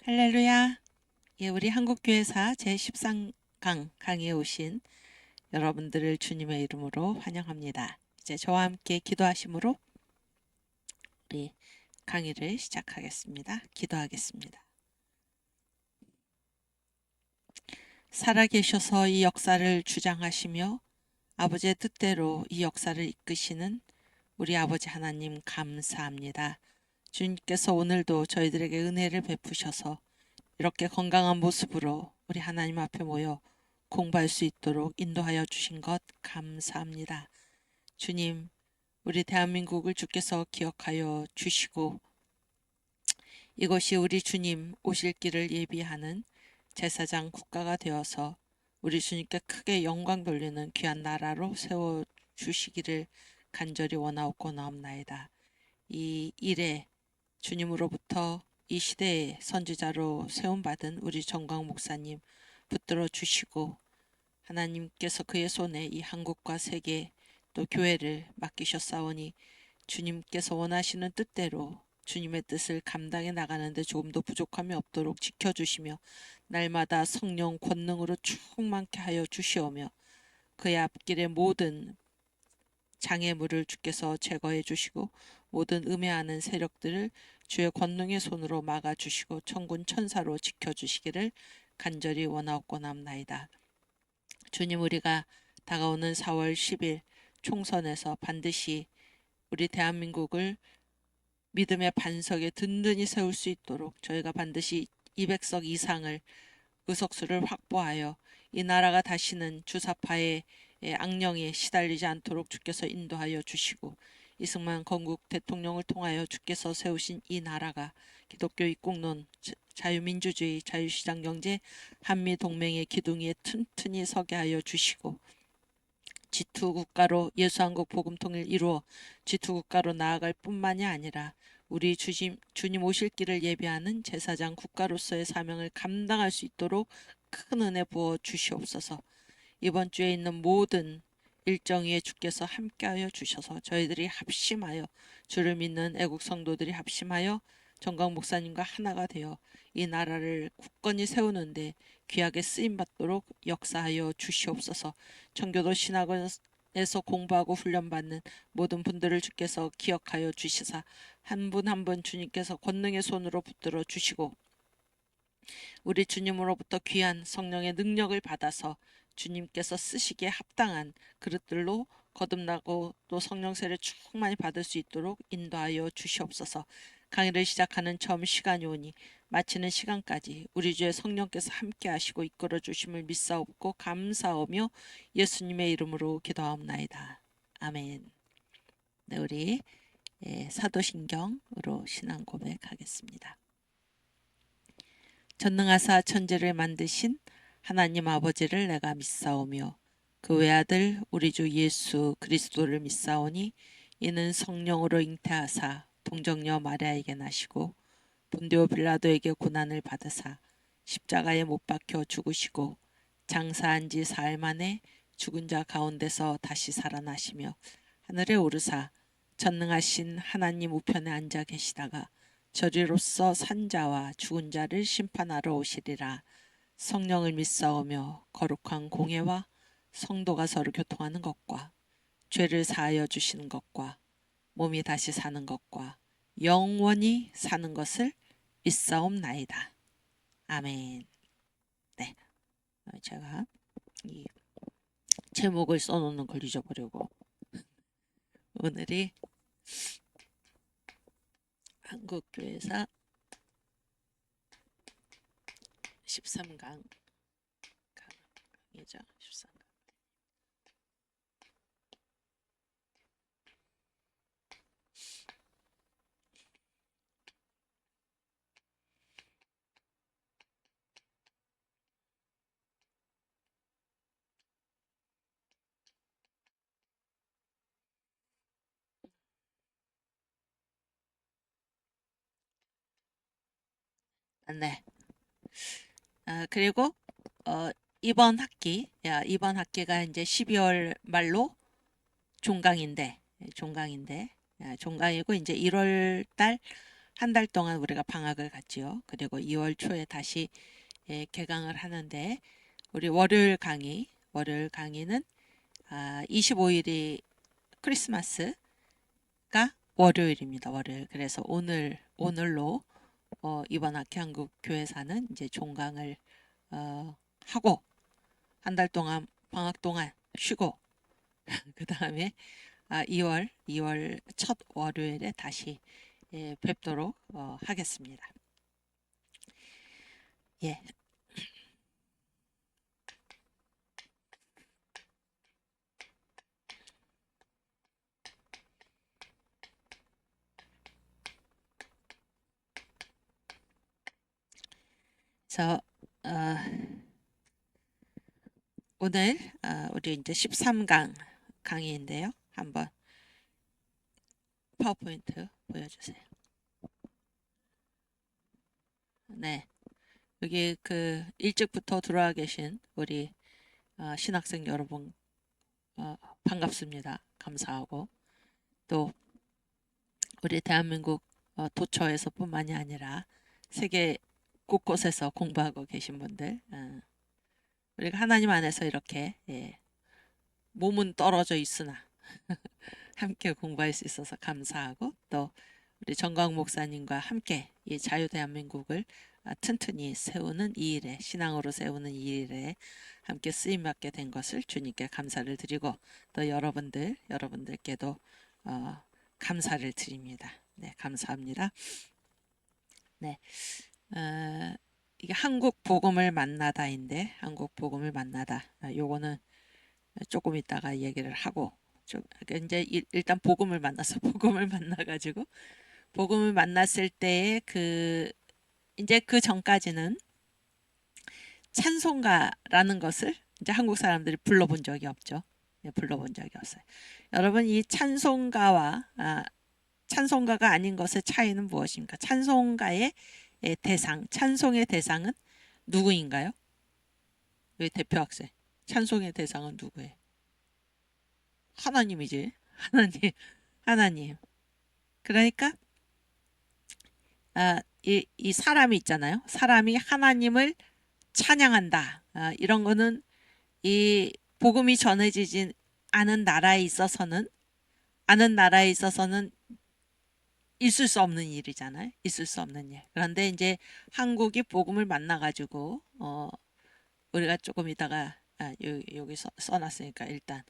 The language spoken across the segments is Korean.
할렐루야. 예, 우리 한국교회사 제13강 강의에 오신 여러분들을 주님의 이름으로 환영합니다. 이제 저와 함께 기도하심으로 우리 강의를 시작하겠습니다. 기도하겠습니다. 살아계셔서 이 역사를 주장하시며 아버지의 뜻대로 이 역사를 이끄시는 우리 아버지 하나님 감사합니다. 주님께서 오늘도 저희들에게 은혜를 베푸셔서 이렇게 건강한 모습으로 우리 하나님 앞에 모여 공부할 수 있도록 인도하여 주신 것 감사합니다. 주님, 우리 대한민국을 주께서 기억하여 주시고 이것이 우리 주님 오실 길을 예비하는 제사장 국가가 되어서 우리 주님께 크게 영광 돌리는 귀한 나라로 세워 주시기를 간절히 원하옵나이다. 이 일에 주님으로부터 이 시대의 선지자로 세움받은 우리 정광 목사님 붙들어 주시고 하나님께서 그의 손에 이 한국과 세계 또 교회를 맡기셨사오니 주님께서 원하시는 뜻대로 주님의 뜻을 감당해 나가는데 조금도 부족함이 없도록 지켜주시며 날마다 성령 권능으로 충만케 하여 주시오며 그의 앞길의 모든 장애물을 주께서 제거해 주시고 모든 음해하는 세력들을 주의 권능의 손으로 막아주시고 천군 천사로 지켜주시기를 간절히 원하옵나이다. 주님, 우리가 다가오는 4월 10일 총선에서 반드시 우리 대한민국을 믿음의 반석에 든든히 세울 수 있도록 저희가 반드시 200석 이상을 의석수를 확보하여 이 나라가 다시는 주사파의 악령에 시달리지 않도록 주께서 인도하여 주시고 이승만 건국 대통령을 통하여 주께서 세우신 이 나라가 기독교 입국론, 자유민주주의, 자유시장 경제, 한미동맹의 기둥 위에 튼튼히 서게 하여 주시고 G2 국가로 예수한국 복음통일 이루어 G2 국가로 나아갈 뿐만이 아니라 우리 주님 오실 길을 예비하는 제사장 국가로서의 사명을 감당할 수 있도록 큰 은혜 부어 주시옵소서. 이번 주에 있는 모든 일정 위에 주께서 함께하여 주셔서 저희들이 합심하여 주를 믿는 애국 성도들이 합심하여 정광 목사님과 하나가 되어 이 나라를 굳건히 세우는데 귀하게 쓰임받도록 역사하여 주시옵소서. 청교도 신학원에서 공부하고 훈련받는 모든 분들을 주께서 기억하여 주시사 한 분 한 분 주님께서 권능의 손으로 붙들어 주시고 우리 주님으로부터 귀한 성령의 능력을 받아서 주님께서 쓰시기에 합당한 그릇들로 거듭나고 또 성령세를 충만히 받을 수 있도록 인도하여 주시옵소서. 강의를 시작하는 처음 시간이 오니 마치는 시간까지 우리 주의 성령께서 함께 하시고 이끌어 주심을 믿사옵고 감사하며 예수님의 이름으로 기도하옵나이다. 아멘. 네, 우리 사도신경으로 신앙 고백하겠습니다. 전능하사 천지를 만드신 하나님 아버지를 내가 믿사오며 그 외아들 우리 주 예수 그리스도를 믿사오니 이는 성령으로 잉태하사 동정녀 마리아에게 나시고 본디오 빌라도에게 고난을 받으사 십자가에 못 박혀 죽으시고 장사한 지 사흘 만에 죽은 자 가운데서 다시 살아나시며 하늘에 오르사 전능하신 하나님 우편에 앉아 계시다가 저리로서 산자와 죽은 자를 심판하러 오시리라. 성령을 믿사오며 거룩한 공예와 성도가 서로 교통하는 것과 죄를 사하여 주시는 것과 몸이 다시 사는 것과 영원히 사는 것을 믿사옵나이다. 아멘. 네, 제가 이 제목을 써놓는 걸 잊어버리고 오늘이 한국교회사 13강 강의죠. 13강. 네. 그리고 이번 학기가 이제 12월 말로 종강인데 종강이고 이제 1월 달 한 달 동안 우리가 방학을 갔지요. 그리고 2월 초에 다시 개강을 하는데 우리 월요일 강의는 25일이 크리스마스가 월요일입니다. 월요일. 그래서 오늘로 이번 학기 한국교회사는 이제 종강을 하고 한 달 동안 방학 동안 쉬고 그 다음에 2월 첫 월요일에 다시 뵙도록 하겠습니다. 예. 그래서 오늘 우리 이제 13강 강의인데요. 한번 파워포인트 보여주세요. 네, 여기 그 일찍부터 들어와 계신 우리 신학생 여러분 반갑습니다. 감사하고 또 우리 대한민국 도처에서뿐만이 아니라 세계 곳곳에서 공부하고 계신 분들 우리가 하나님 안에서 이렇게 몸은 떨어져 있으나 함께 공부할 수 있어서 감사하고 또 우리 정광 목사님과 함께 이 자유대한민국을 튼튼히 세우는 이 일에 신앙으로 세우는 이 일에 함께 쓰임받게 된 것을 주님께 감사를 드리고 또 여러분들께도 감사를 드립니다. 네, 감사합니다. 네, 이게 한국 복음을 만나다인데 한국 복음을 만나다 요거는 조금 있다가 얘기를 하고 이제 일단 복음을 만나서 복음을 만나가지고 복음을 만났을 때의 이제 그 전까지는 찬송가라는 것을 이제 한국 사람들이 불러본 적이 없죠. 불러본 적이 없어요. 여러분 이 찬송가와 찬송가가 아닌 것의 차이는 무엇입니까? 찬송가의 찬송의 대상은 누구인가요? 왜 대표 학생? 찬송의 대상은 누구예요? 하나님이지. 하나님. 그러니까 이 사람이 있잖아요. 사람이 하나님을 찬양한다. 이런 거는 이 복음이 전해지지 않은 나라에 있어서는 있을 수 없는 일이잖아요. 있을 수 없는 일. 그런데 이제 한국이 복음을 만나가지고 우리가 조금 이따가 여기 써놨으니까 일단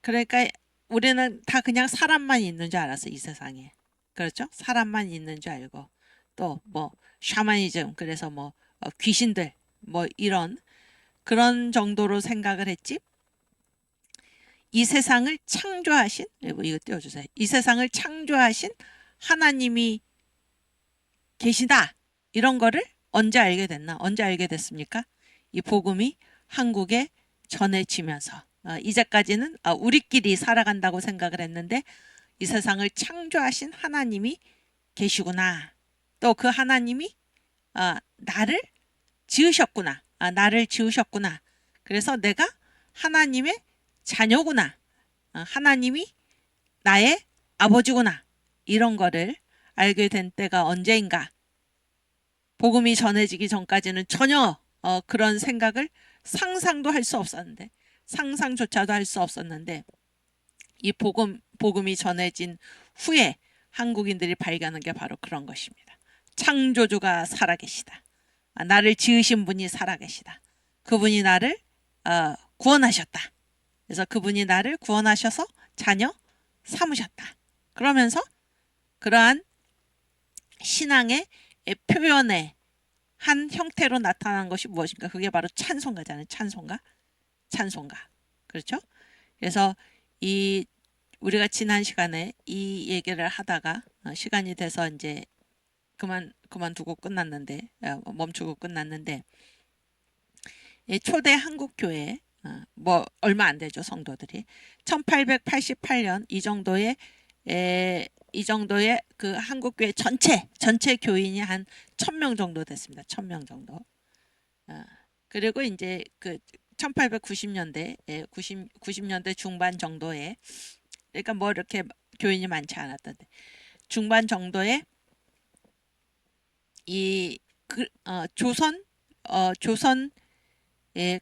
그러니까 우리는 다 그냥 사람만 있는 줄 알았어 이 세상에. 그렇죠? 사람만 있는 줄 알고 또 뭐 샤머니즘 그래서 뭐 귀신들 뭐 이런 그런 정도로 생각을 했지. 이 세상을 창조하신 이거 띄워주세요. 이 세상을 창조하신 하나님이 계시다. 이런 거를 언제 알게 됐나? 언제 알게 됐습니까? 이 복음이 한국에 전해지면서 이제까지는 우리끼리 살아간다고 생각을 했는데 이 세상을 창조하신 하나님이 계시구나. 또 그 하나님이 나를 지으셨구나. 나를 지으셨구나. 그래서 내가 하나님의 자녀구나. 하나님이 나의 아버지구나. 이런 거를 알게 된 때가 언제인가. 복음이 전해지기 전까지는 전혀 그런 생각을 상상도 할 수 없었는데 상상조차도 할 수 없었는데 이 복음이 전해진 후에 한국인들이 발견한 게 바로 그런 것입니다. 창조주가 살아계시다. 나를 지으신 분이 살아계시다. 그분이 나를 구원하셨다. 그래서 그분이 나를 구원하셔서 자녀 삼으셨다. 그러면서 그러한 신앙의 표현의 한 형태로 나타난 것이 무엇인가? 그게 바로 찬송가잖아요. 찬송가. 그렇죠? 그래서 우리가 지난 시간에 이 얘기를 하다가 시간이 돼서 이제 그만두고 끝났는데 멈추고 끝났는데 초대 한국교회 뭐 얼마 안 되죠 성도들이 1888년 이 정도의 그 한국교회 전체 교인이 한 1000명 정도 됐습니다. 1000명 정도. 그리고 이제 그 1890년대 90년대 중반 정도에 그러니까 뭐 이렇게 교인이 많지 않았던데 중반 정도에 이 조선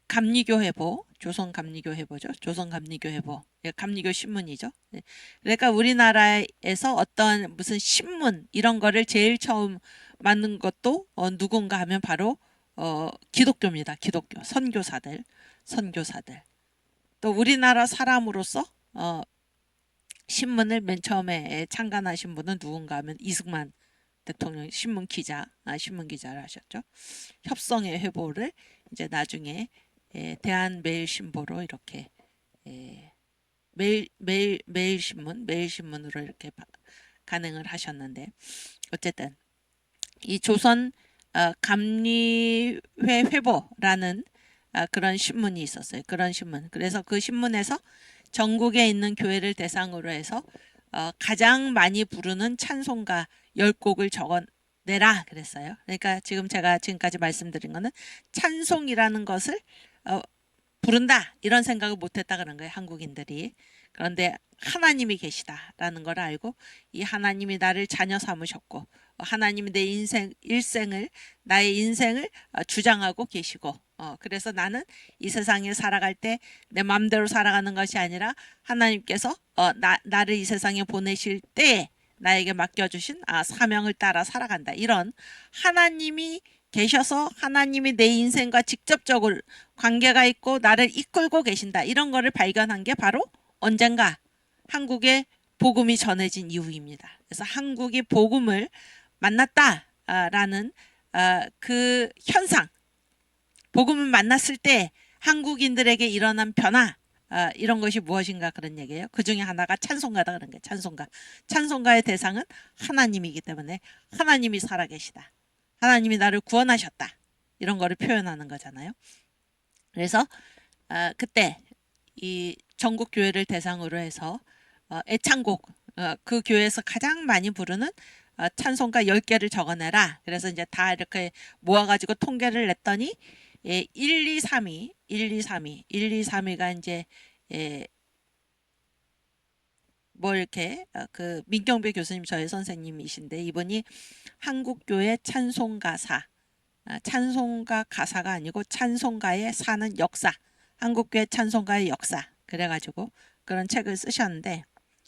감리교 회보, 조선 감리교 회보죠. 조선 감리교 회보, 감리교 신문이죠. 그러니까 우리나라에서 어떤 무슨 신문 이런 거를 제일 처음 만든 것도 누군가 하면 바로 기독교입니다. 기독교 선교사들. 또 우리나라 사람으로서 신문을 맨 처음에 창간하신 분은 누군가 하면 이승만 대통령 신문 기자를 하셨죠. 협성의 회보를 이제 나중에 대한매일신보로 이렇게 매일신문으로 이렇게 간행을 하셨는데, 어쨌든 이 조선 감리회 회보라는 그런 신문이 있었어요. 그런 신문. 그래서 그 신문에서 전국에 있는 교회를 대상으로 해서 가장 많이 부르는 찬송가 10곡을 적어내라 그랬어요. 그러니까 제가 지금까지 말씀드린 거는 찬송이라는 것을 부른다 이런 생각을 못했다 그런 거예요. 한국인들이. 그런데 하나님이 계시다라는 걸 알고, 이 하나님이 나를 자녀 삼으셨고 하나님이 내 나의 인생을 주장하고 계시고, 그래서 나는 이 세상에 살아갈 때 내 마음대로 살아가는 것이 아니라 하나님께서 나를 이 세상에 보내실 때 나에게 맡겨주신 사명을 따라 살아간다. 이런 하나님이 계셔서 하나님이 내 인생과 직접적으로 관계가 있고 나를 이끌고 계신다. 이런 거를 발견한 게 바로 언젠가 한국에 복음이 전해진 이후입니다. 그래서 한국이 복음을 만났다라는 그 현상, 복음을 만났을 때 한국인들에게 일어난 변화, 이런 것이 무엇인가 그런 얘기예요. 그 중에 하나가 찬송가다 그런 거예요. 찬송가의 대상은 하나님이기 때문에 하나님이 살아계시다, 하나님이 나를 구원하셨다, 이런 거를 표현하는 거잖아요. 그래서 그때 이 전국 교회를 대상으로 해서 애창곡, 그 교회에서 가장 많이 부르는 찬송가 10개를 적어내라. 그래서 이제 다 이렇게 모아가지고 통계를 냈더니 1, 2, 3위가 이제 뭐 이렇게 그 민경배 교수님 저희 선생님이신데, 이분이 한국교회 찬송가사, 찬송가 가사가 아니고 찬송가에 사는 역사, 한국교회 찬송가의 역사, 그래가지고 그런 책을 쓰셨는데,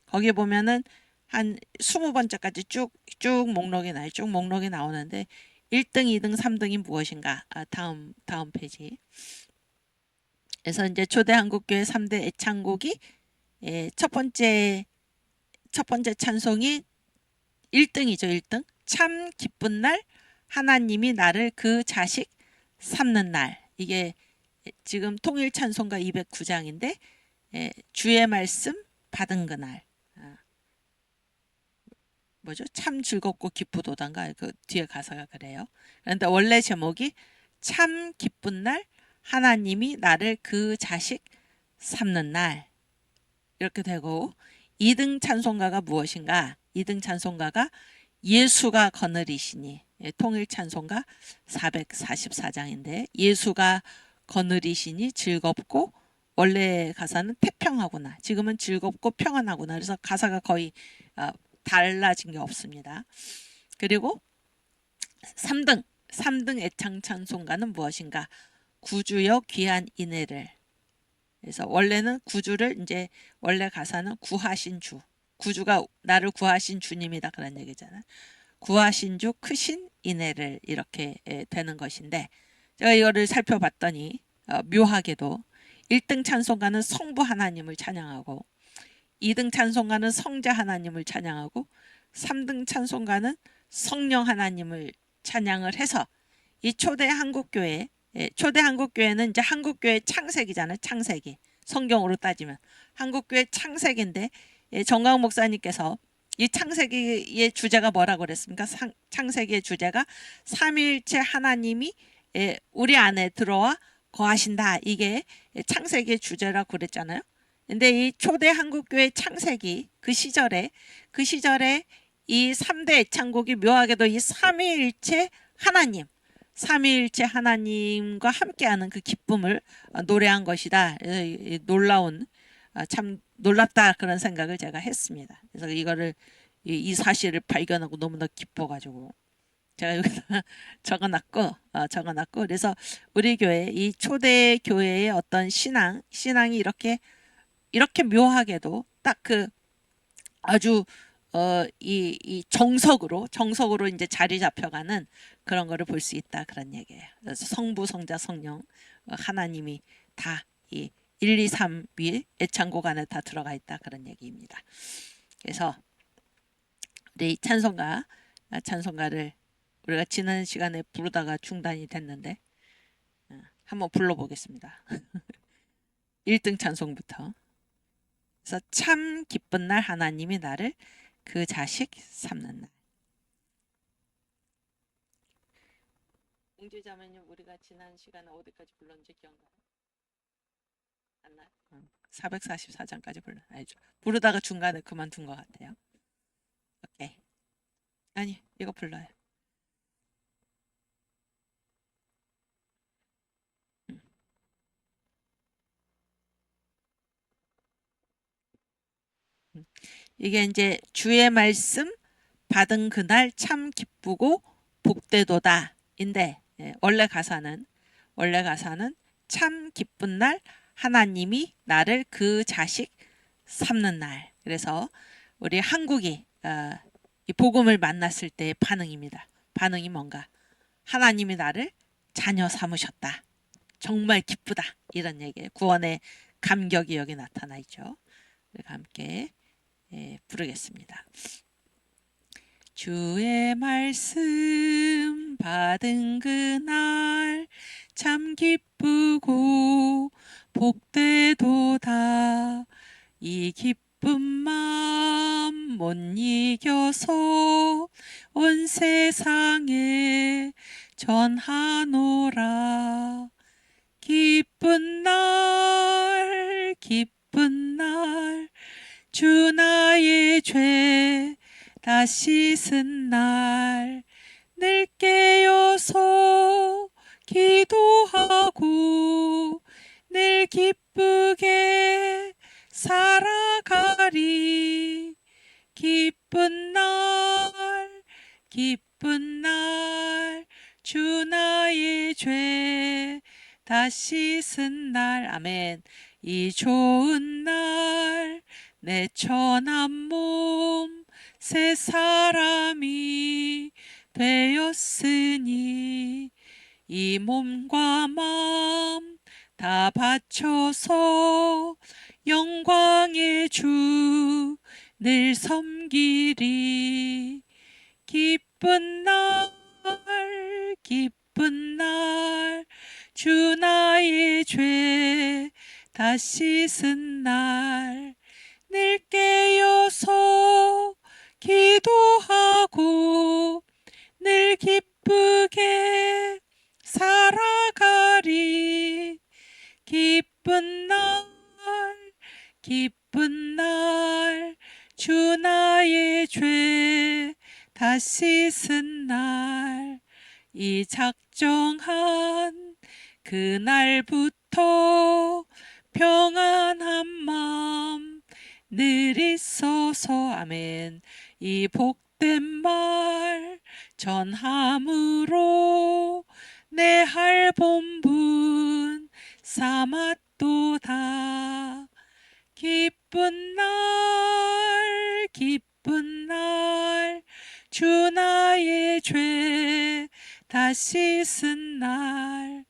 거기 보면은 한 20번째까지 쭉 목록이 나오는데 1등, 2등, 3등이 무엇인가? 다음 페이지. 그래서 이제 초대 한국교회 3대 애창곡이 첫 번째 찬송이 1등이죠. 1등. 참 기쁜 날, 하나님이 나를 그 자식 삼는 날. 이게 지금 통일 찬송가 209장인데 주의 말씀 받은 그날. 뭐죠? 참 즐겁고 기쁘도단가, 그 뒤에 가사가 그래요. 그런데 원래 제목이 참 기쁜 날, 하나님이 나를 그 자식 삼는 날, 이렇게 되고, 2등 찬송가가 무엇인가? 2등 찬송가가 예수가 거느리시니, 통일 찬송가 444장인데 예수가 거느리시니 즐겁고, 원래 가사는 태평하구나, 지금은 즐겁고 평안하구나. 그래서 가사가 거의 달라진 게 없습니다. 그리고 3등 애창 찬송가는 무엇인가? 구주여 귀한 인애를. 그래서 원래는 구주를, 이제 원래 가사는 구하신 주, 구주가 나를 구하신 주님이다 그런 얘기잖아요. 구하신 주 크신 인애를, 이렇게 되는 것인데, 제가 이거를 살펴봤더니 묘하게도 1등 찬송가는 성부 하나님을 찬양하고, 2등 찬송가는 성자 하나님을 찬양하고, 3등 찬송가는 성령 하나님을 찬양을 해서, 이 초대 한국교회는 이제 한국교회 창세기잖아요. 창세기, 성경으로 따지면 한국교회 창세기인데, 정광훈 목사님께서 이 창세기의 주제가 뭐라고 그랬습니까? 창세기의 주제가 삼위일체 하나님이 우리 안에 들어와 거하신다, 이게 창세기의 주제라고 그랬잖아요. 근데 이 초대 한국교회 창세기 그 시절에 이 3대 애창곡이 묘하게도 이 삼위일체 하나님과 함께하는 그 기쁨을 노래한 것이다. 놀라운, 참 놀랍다 그런 생각을 제가 했습니다. 그래서 이거를 이 사실을 발견하고 너무나 기뻐가지고 제가 여기다 적어놨고 그래서 우리 교회 이 초대 교회의 어떤 신앙이 이렇게 묘하게도 딱 그 아주 이 정석으로 이제 자리 잡혀가는 그런 거를 볼 수 있다 그런 얘기예요. 그래서 성부, 성자, 성령 하나님이 다 이 1, 2, 3위 애창곡 안에 다 들어가 있다 그런 얘기입니다. 그래서 우리 찬송가를 우리가 지난 시간에 부르다가 중단이 됐는데 한번 불러보겠습니다. 1등 찬송부터. 그래서 참 기쁜 날 하나님이 나를 그 자식 삼는 날. 공주자매님 우리가 지난 시간에 어디까지 불렀는지 기억나요? 안 나요? 444장까지 알죠. 부르다가 중간에 그만둔 것 같아요. 오케이. 아니 이거 불러요. 이게 이제 주의 말씀 받은 그날 참 기쁘고 복되도다인데 원래 가사는 참 기쁜 날 하나님이 나를 그 자식 삼는 날. 그래서 우리 한국이 이 복음을 만났을 때의 반응입니다. 반응이 뭔가? 하나님이 나를 자녀 삼으셨다. 정말 기쁘다. 이런 얘기예요. 구원의 감격이 여기 나타나 있죠. 우리가 함께 부르겠습니다. 주의 말씀 받은 그날 참 기쁘고 복되도다. 이 기쁜 마음 못 이겨서 온 세상에 전하노라. 기쁜 날 주 나의 죄 다 씻은 날 늘 깨어서 기도하고 늘 기쁘게 살아가리. 기쁜 날 주 나의 죄 다 씻은 날. 아멘. 이 좋은 날 내 천한 몸 새 사람이 되었으니 이 몸과 마음 다 바쳐서 영광의 주 늘 섬기리. 기쁜 날 주 나의 죄 다 씻은 날 늘 깨어서 기도하고 늘 기쁘게 살아가리. 기쁜 날 주 나의 죄 다 씻은 날. 이 작정한 그날부터 평안한 마음 늘 있어서. 아멘. 이 복된 말 전함으로 내 할 본분 삼았도다. 기쁜 날 주 나의 죄 다 씻은 날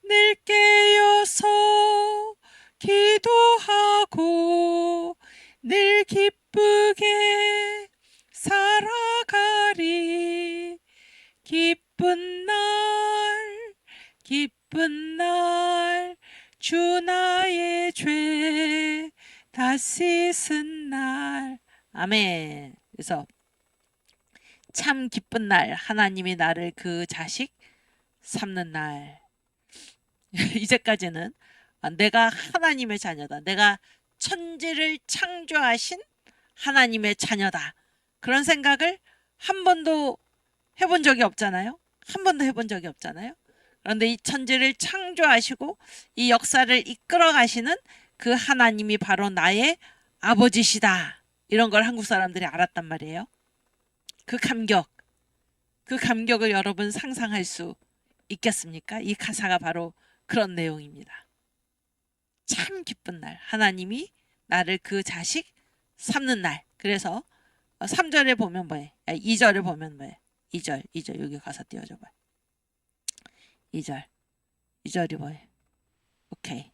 늘 깨어서 기도하고 늘 기쁘게 살아가리. 기쁜 날 주 나의 죄 다 씻은 날. 아멘. 그래서 참 기쁜 날 하나님이 나를 그 자식 삼는 날. 이제까지는 내가 하나님의 자녀다. 내가 천지를 창조하신 하나님의 자녀다. 그런 생각을 한 번도 해본 적이 없잖아요. 그런데 이 천지를 창조하시고 이 역사를 이끌어 가시는 그 하나님이 바로 나의 아버지시다. 이런 걸 한국 사람들이 알았단 말이에요. 그 감격, 그 감격을 여러분 상상할 수 있겠습니까? 이 가사가 바로 그런 내용입니다. 참 기쁜 날, 하나님이 나를 그 자식 삼는 날. 그래서 3절에 보면 뭐해? 2절에 보면 뭐해? 2절 여기 가사 띄워줘봐. 2절 2절이 뭐해? 오케이.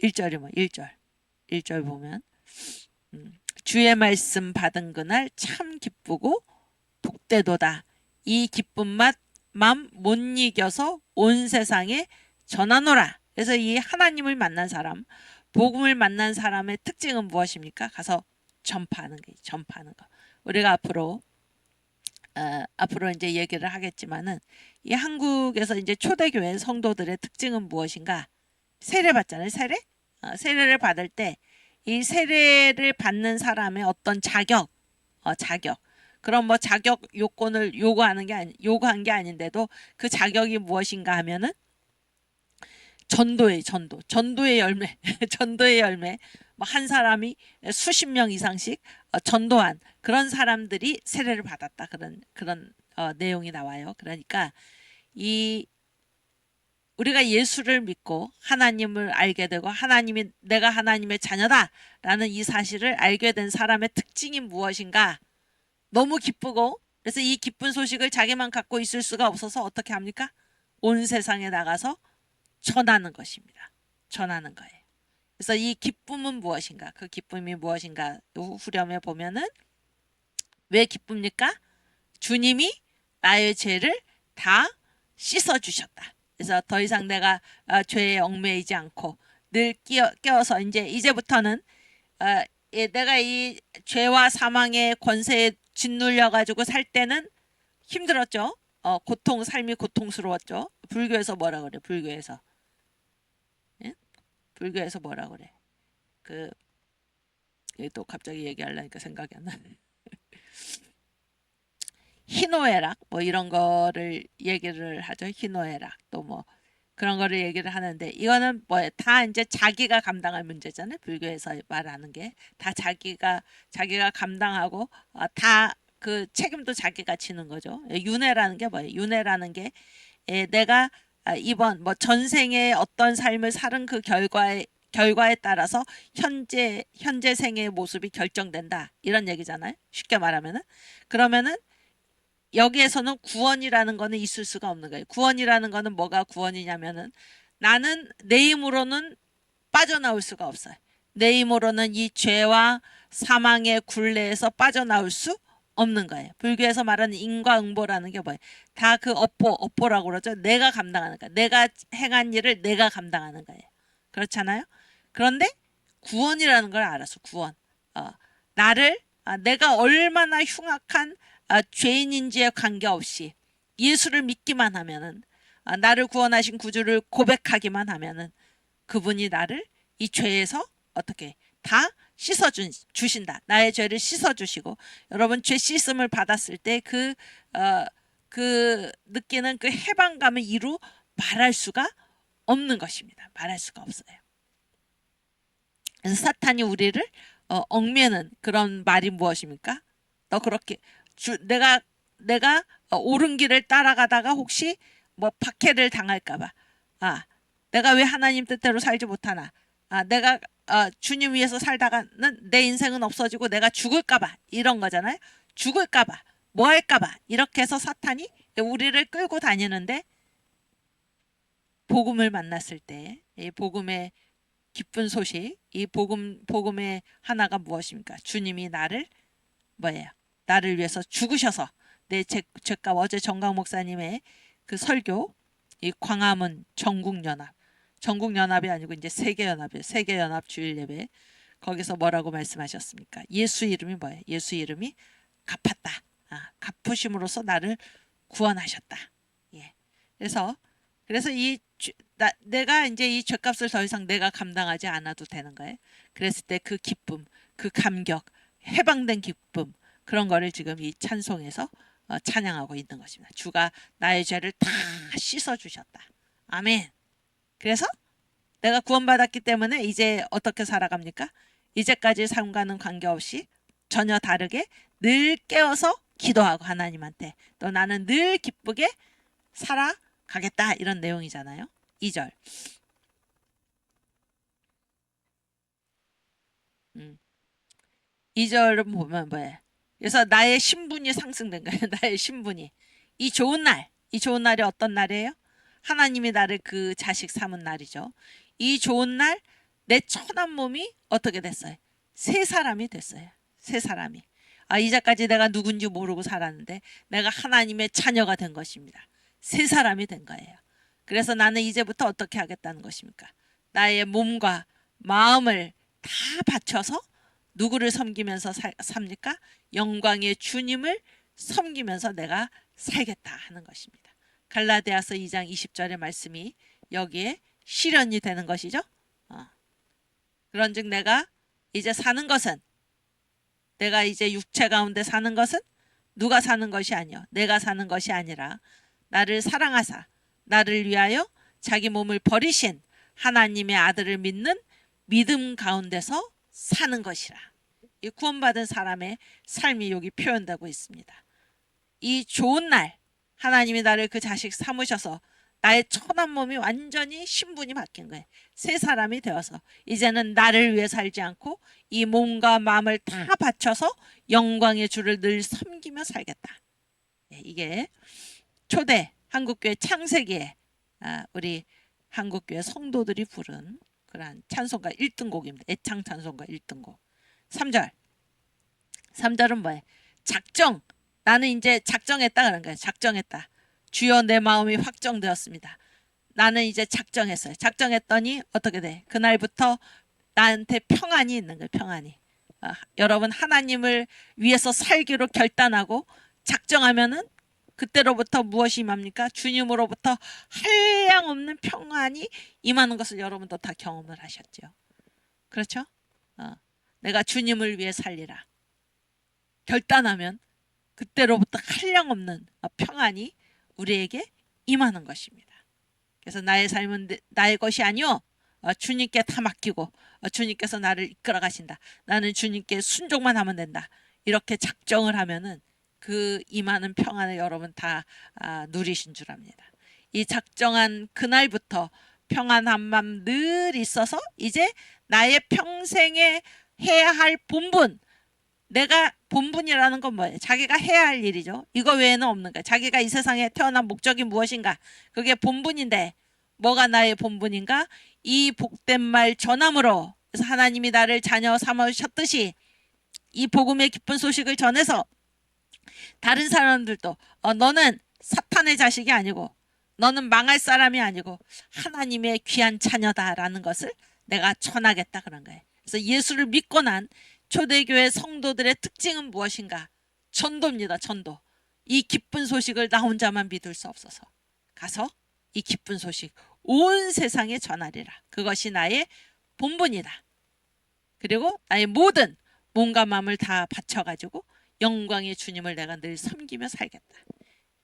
1절이 뭐? 1절 보면 주의 말씀 받은 그날 참 기쁘고 복되도다. 이 기쁜 맘 못 이겨서 온 세상에 전하노라. 그래서 이 하나님을 만난 사람, 복음을 만난 사람의 특징은 무엇입니까? 가서 전파하는 게, 전파하는 거. 우리가 앞으로 이제 얘기를 하겠지만은 이 한국에서 이제 초대교회 성도들의 특징은 무엇인가? 세례 받잖아요. 세례? 세례를 받을 때 이 세례를 받는 사람의 어떤 자격, 그럼 뭐 자격 요건을 요구한 게 아닌데도 그 자격이 무엇인가 하면은 전도의 열매, 전도의 열매. 뭐 한 사람이 수십 명 이상씩 전도한 그런 사람들이 세례를 받았다. 그런 내용이 나와요. 그러니까 우리가 예수를 믿고 하나님을 알게 되고 내가 하나님의 자녀다라는 이 사실을 알게 된 사람의 특징이 무엇인가? 너무 기쁘고, 그래서 이 기쁜 소식을 자기만 갖고 있을 수가 없어서 어떻게 합니까? 온 세상에 나가서 전하는 것입니다. 전하는 거예요. 그래서 이 기쁨은 무엇인가? 그 기쁨이 무엇인가? 후렴에 보면은 왜 기쁩니까? 주님이 나의 죄를 다 씻어주셨다. 그래서 더 이상 내가 죄에 얽매이지 않고 늘 깨어서 이제부터는 내가 이 죄와 사망의 권세에 짓눌려 가지고 살 때는 힘들었죠. 삶이 고통스러웠죠. 불교에서 뭐라 그래? 불교에서 뭐라 그래? 또 갑자기 얘기하려니까 생각이 안 나네. 희노애락 뭐 이런 거를 얘기를 하죠. 희노애락 또 뭐 그런 거를 얘기를 하는데 이거는 뭐 다 이제 자기가 감당할 문제잖아요. 불교에서 말하는 게 다 자기가 감당하고 다 그 책임도 자기가 지는 거죠. 윤회라는 게 뭐예요? 윤회라는 게 내가 이번 뭐 전생에 어떤 삶을 사는 그 결과에 따라서 현재 생의 모습이 결정된다. 이런 얘기잖아요. 쉽게 말하면은 그러면은 여기에서는 구원이라는 거는 있을 수가 없는 거예요. 구원이라는 거는 뭐가 구원이냐면은 나는 내 힘으로는 빠져나올 수가 없어요. 내 힘으로는 이 죄와 사망의 굴레에서 빠져나올 수 없는 거예요. 불교에서 말하는 인과응보라는 게 뭐예요? 다 그 업보라고 그러죠. 내가 감당하는 거예요. 내가 행한 일을 내가 감당하는 거예요. 그렇잖아요. 그런데 구원이라는 걸 알았어. 구원. 나를 내가 얼마나 흉악한 죄인인지에 관계없이 예수를 믿기만 하면은 나를 구원하신 구주를 고백하기만 하면은 그분이 나를 이 죄에서 어떻게 다 씻어 주신다. 나의 죄를 씻어 주시고 여러분 죄 씻음을 받았을 때 그 느끼는 그 해방감을 이루 말할 수가 없는 것입니다. 말할 수가 없어요. 그래서 사탄이 우리를 얽매는 그런 말이 무엇입니까? 너 그렇게 내가 옳은 길을 따라가다가 혹시 뭐 박해를 당할까봐 내가 왜 하나님 뜻대로 살지 못하나 내가 주님 위해서 살다가는 내 인생은 없어지고 내가 죽을까봐 이런 거잖아요. 죽을까봐 뭐 할까봐 이렇게 해서 사탄이 우리를 끌고 다니는데 복음을 만났을 때 이 복음의 기쁜 소식, 이 복음의 하나가 무엇입니까? 주님이 나를 나를 위해서 죽으셔서 내 죄값 어제 정강 목사님의 그 설교 이 광화문 전국연합이 아니고 이제 세계연합이에요. 세계연합 주일예배 거기서 뭐라고 말씀하셨습니까? 예수 이름이 뭐예요? 예수 이름이 갚았다. 갚으심으로써 나를 구원하셨다. 예. 그래서 내가 이제 이 죄값을 더 이상 내가 감당하지 않아도 되는 거예요. 그랬을 때 그 기쁨, 그 감격, 해방된 기쁨 그런 거를 지금 이 찬송에서 찬양하고 있는 것입니다. 주가 나의 죄를 다 씻어주셨다. 아멘. 그래서 내가 구원받았기 때문에 이제 어떻게 살아갑니까? 이제까지 삶과는 관계없이 전혀 다르게 늘 깨어서 기도하고 하나님한테 또 나는 늘 기쁘게 살아가겠다 이런 내용이잖아요. 2절. 2절은 보면 뭐예요? 그래서 나의 신분이 상승된 거예요. 나의 신분이. 이 좋은 날, 이 좋은 날이 어떤 날이에요? 하나님이 나를 그 자식 삼은 날이죠. 이 좋은 날, 내 천한 몸이 어떻게 됐어요? 새 사람이 됐어요. 새 사람이. 이제까지 내가 누군지 모르고 살았는데 내가 하나님의 자녀가 된 것입니다. 새 사람이 된 거예요. 그래서 나는 이제부터 어떻게 하겠다는 것입니까? 나의 몸과 마음을 다 바쳐서 누구를 섬기면서 삽니까? 영광의 주님을 섬기면서 내가 살겠다 하는 것입니다. 갈라디아서 2장 20절의 말씀이 여기에 실현이 되는 것이죠. 그런즉 내가 이제 사는 것은, 내가 이제 육체 가운데 사는 것은 누가 사는 것이 아니요 내가 사는 것이 아니라 나를 사랑하사 나를 위하여 자기 몸을 버리신 하나님의 아들을 믿는 믿음 가운데서 사는 것이라. 이 구원받은 사람의 삶이 여기 표현되고 있습니다. 이 좋은 날 하나님이 나를 그 자식 삼으셔서 나의 천한 몸이 완전히 신분이 바뀐 거예요. 새 사람이 되어서 이제는 나를 위해 살지 않고 이 몸과 마음을 다 바쳐서 영광의 주를 늘 섬기며 살겠다. 이게 초대 한국교회 창세기에 우리 한국교회 성도들이 부른 그러한 찬송가 1등곡입니다. 애창 찬송가 1등곡. 3절. 3절은 뭐예요? 작정. 나는 이제 작정했다 그런 거예요. 작정했다. 주여 내 마음이 확정되었습니다. 나는 이제 작정했어요. 작정했더니 어떻게 돼? 그날부터 나한테 평안이 있는 거예요. 평안이. 여러분 하나님을 위해서 살기로 결단하고 작정하면은 그때로부터 무엇이 임합니까? 주님으로부터 한량없는 평안이 임하는 것을 여러분도 다 경험을 하셨죠. 그렇죠? 내가 주님을 위해 살리라. 결단하면 그때로부터 한량없는 평안이 우리에게 임하는 것입니다. 그래서 나의 삶은 나의 것이 아니요 주님께 다 맡기고 주님께서 나를 이끌어 가신다. 나는 주님께 순종만 하면 된다. 이렇게 작정을 하면은 그 임하는 평안을 여러분 다 누리신 줄 압니다. 이 작정한 그날부터 평안한 맘 늘 있어서 이제 나의 평생에 해야 할 본분, 내가 본분이라는 건 뭐예요? 자기가 해야 할 일이죠. 이거 외에는 없는 거예요. 자기가 이 세상에 태어난 목적이 무엇인가? 그게 본분인데 뭐가 나의 본분인가? 이 복된 말 전함으로, 그래서 하나님이 나를 자녀 삼으셨듯이 이 복음의 기쁜 소식을 전해서 다른 사람들도 너는 사탄의 자식이 아니고 너는 망할 사람이 아니고 하나님의 귀한 자녀다라는 것을 내가 전하겠다 그런 거예요. 그래서 예수를 믿고 난 초대교회 성도들의 특징은 무엇인가? 전도입니다. 전도. 이 기쁜 소식을 나 혼자만 믿을 수 없어서 가서 이 기쁜 소식 온 세상에 전하리라. 그것이 나의 본분이다. 그리고 나의 모든 몸과 마음을 다 바쳐가지고 영광의 주님을 내가 늘 섬기며 살겠다.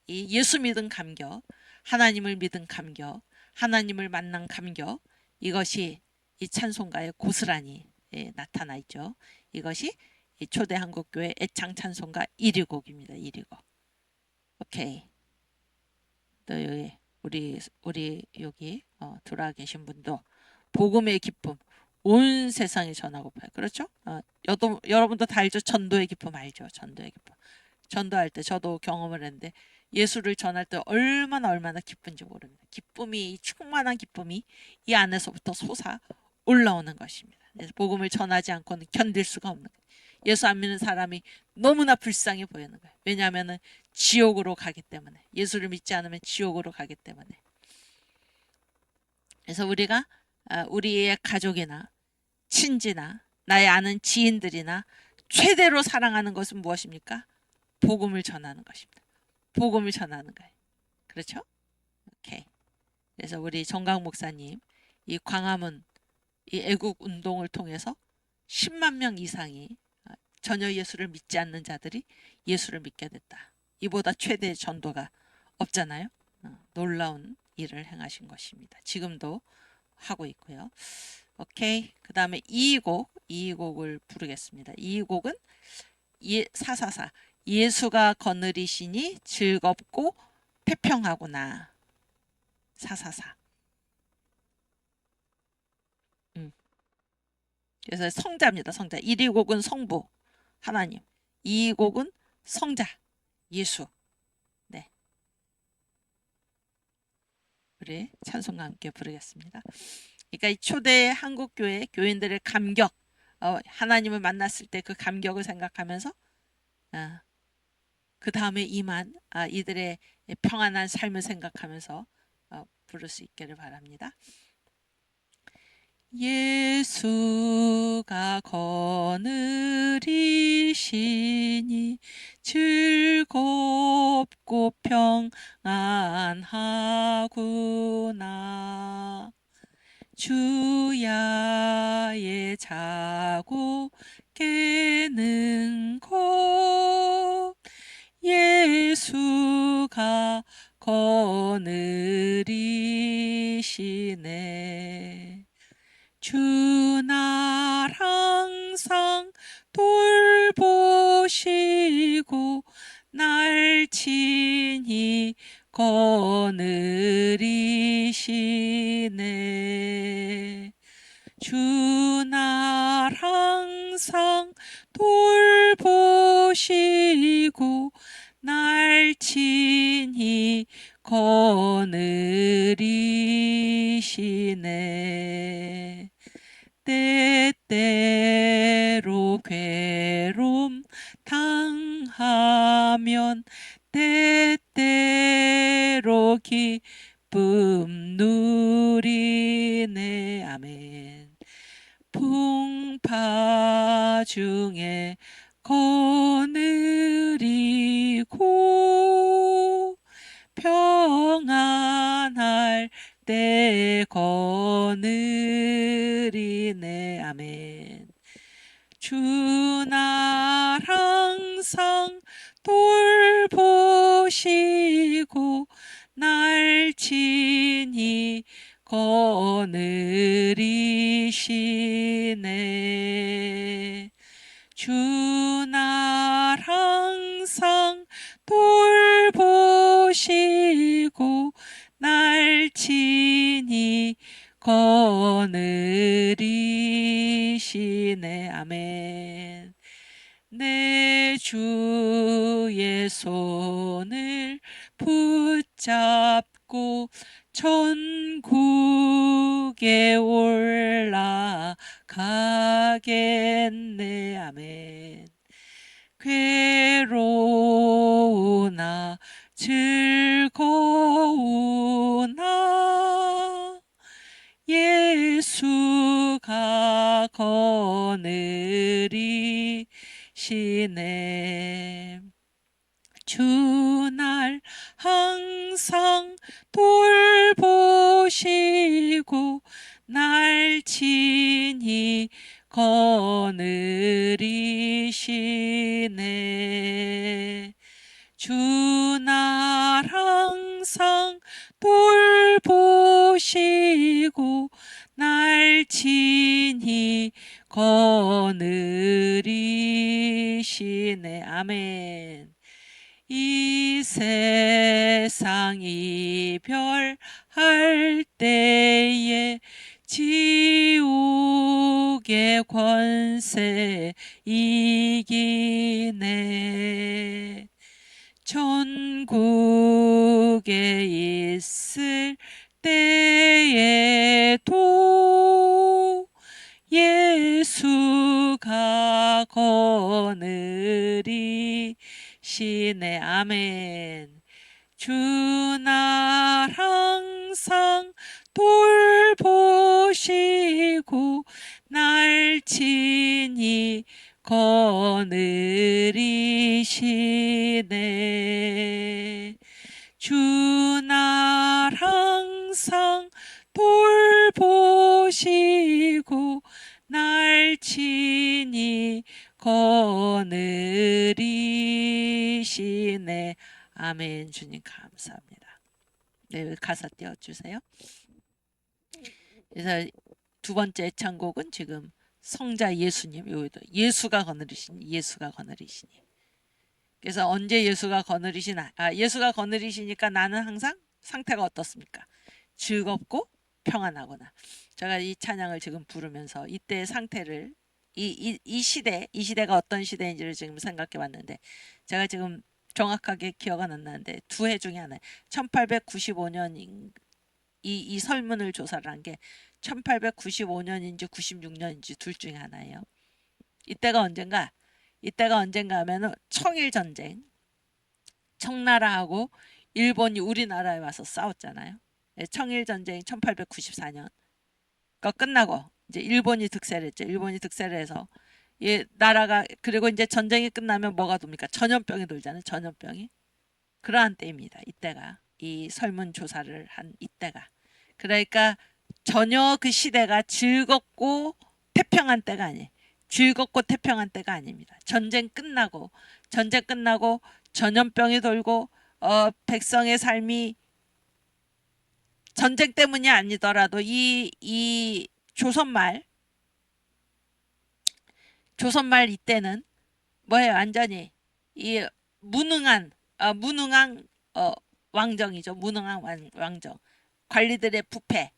이 예수 믿은 감격, 하나님을 믿은 감격, 하나님을 만난 감격, 이것이 이 찬송가에 고스란히 나타나 있죠. 이것이 초대 한국교회 애창 찬송가 1위 곡입니다. 1위 곡. 오케이. 또 우리 여기 들어와 계신 분도 복음의 기쁨 온 세상에 전하고 파요. 그렇죠? 여러분도 다 알죠? 전도의 기쁨 알죠? 전도의 기쁨. 전도할 때 저도 경험을 했는데 예수를 전할 때 얼마나 기쁜지 모릅니다. 기쁨이 충만한 기쁨이 이 안에서부터 솟아 올라오는 것입니다. 그래서 복음을 전하지 않고는 견딜 수가 없는 거예요. 예수 안 믿는 사람이 너무나 불쌍해 보이는 거예요. 왜냐하면 지옥으로 가기 때문에, 예수를 믿지 않으면 지옥으로 가기 때문에. 그래서 우리가 우리의 가족이나 친지나 나의 아는 지인들이나 최대로 사랑하는 것은 무엇입니까? 복음을 전하는 것입니다. 복음을 전하는 거예요. 그렇죠? 오케이. 그래서 우리 정강 목사님 이 광화문 이 애국 운동을 통해서 10만 명 이상이 전혀 예수를 믿지 않는 자들이 예수를 믿게 됐다. 이보다 최대의 전도가 없잖아요. 놀라운 일을 행하신 것입니다. 지금도 하고 있고요. 오케이. 그 다음에 2곡을 부르겠습니다. 2곡은 444 예수가 거느리시니 즐겁고 태평하구나. 444. 그래서 성자입니다. 성자. 1위 곡은 성부 하나님, 2위 곡은 성자 예수. 네, 우리 찬송과 함께 부르겠습니다. 그러니까 이 초대 한국교회 교인들의 감격, 하나님을 만났을 때 그 감격을 생각하면서 그 다음에 임한 이들의 평안한 삶을 생각하면서 부를 수 있기를 바랍니다. 예수가 거느리시니 즐겁고 평안하구나. 주야에 자고 깨는 곳 예수가 거느리시네. 주 날 항상 돌보시고 날 친히 거느리시네. 주 날 항상 돌보시고 날 친히 거느리시네. 때때로 괴로움 당하면 때때로 기쁨 누리네. 아멘. 풍파 중에 거느리고 평안할 때 거느리네. 아멘. 주 날 항상 돌보시고 날 친히 거느리시네. 주 날 항상 돌보시고 날 친히 거느리시네. 아멘. 내 주의 손을 붙잡고 천국에 올라가겠네. 아멘. 괴로우나 즐거우나 예수가 거느리시네. 주 날 항상 돌보시고 날 친히 거느리시네. 주 날 항상 돌보시고 날 친히 거느리시네. 아멘. 이 세상 이별할 때에 지옥의 권세 이기네. 천국에 있을 때에도 예수가 거느리시네. 아멘. 주 날 항상 돌보시고 날 친히 거느리시네. 주 날 항상 돌보시고 날 친히 거느리시네. 아멘. 주님 감사합니다. 네, 가사 띄워주세요. 그래서 두 번째 애창곡은 지금 성자 예수님, 예수가 거느리시니, 예수가 거느리시니. 그래서 언제 예수가 거느리시나? 예수가 거느리시니까 나는 항상 상태가 어떻습니까? 즐겁고 평안하구나. 제가 이 찬양을 지금 부르면서 이때의 상태를 이 시대가 어떤 시대인지를 지금 생각해 봤는데 제가 지금 정확하게 기억은 안 나는데 두 해 중에 하나 1895년 이 설문을 조사를 한 게 1895년인지 96년인지 둘 중에 하나예요. 이때가 언젠가 하면은 청일 전쟁 청나라하고 일본이 우리나라에 와서 싸웠잖아요. 청일 전쟁 1894년 거 끝나고 이제 일본이 득세를 했죠. 일본이 득세를 해서 나라가 그리고 이제 전쟁이 끝나면 뭐가 돕니까? 전염병이 돌잖아요. 전염병이 그러한 때입니다. 이때가 이 설문조사를 한 이때가 그러니까 전혀 그 시대가 즐겁고 태평한 때가 아니에요. 즐겁고 태평한 때가 아닙니다. 전쟁 끝나고 전염병이 돌고 백성의 삶이 전쟁 때문이 아니더라도 이 조선말 이때는 뭐예요? 완전히 이 무능한 왕정이죠. 무능한 왕정. 관리들의 부패.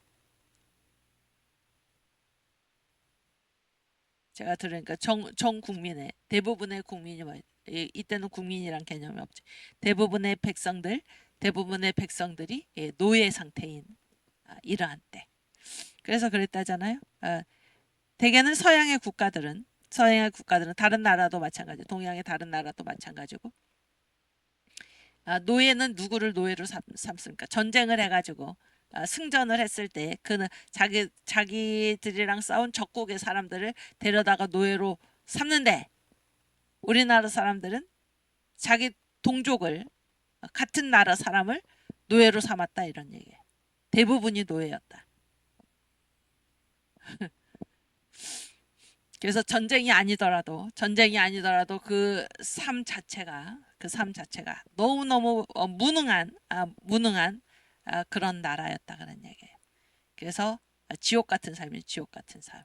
제가 들으니까 전 국민의 대부분의 국민이 이때는 국민이란 개념이 없지. 대부분의 백성들이 노예 상태인 이러한 때. 그래서 그랬다잖아요. 대개는 서양의 국가들은 다른 나라도 마찬가지. 동양의 다른 나라도 마찬가지고. 노예는 누구를 노예로 삼습니까? 전쟁을 해가지고 승전을 했을 때 그는 자기들이랑 싸운 적국의 사람들을 데려다가 노예로 삼는데 우리나라 사람들은 자기 동족을 같은 나라 사람을 노예로 삼았다 이런 얘기예요. 대부분이 노예였다. 그래서 전쟁이 아니더라도 그 삶 자체가 너무너무 무능한 그런 나라였다 그런 얘기예요. 그래서 지옥 같은 삶이 지옥 같은 삶.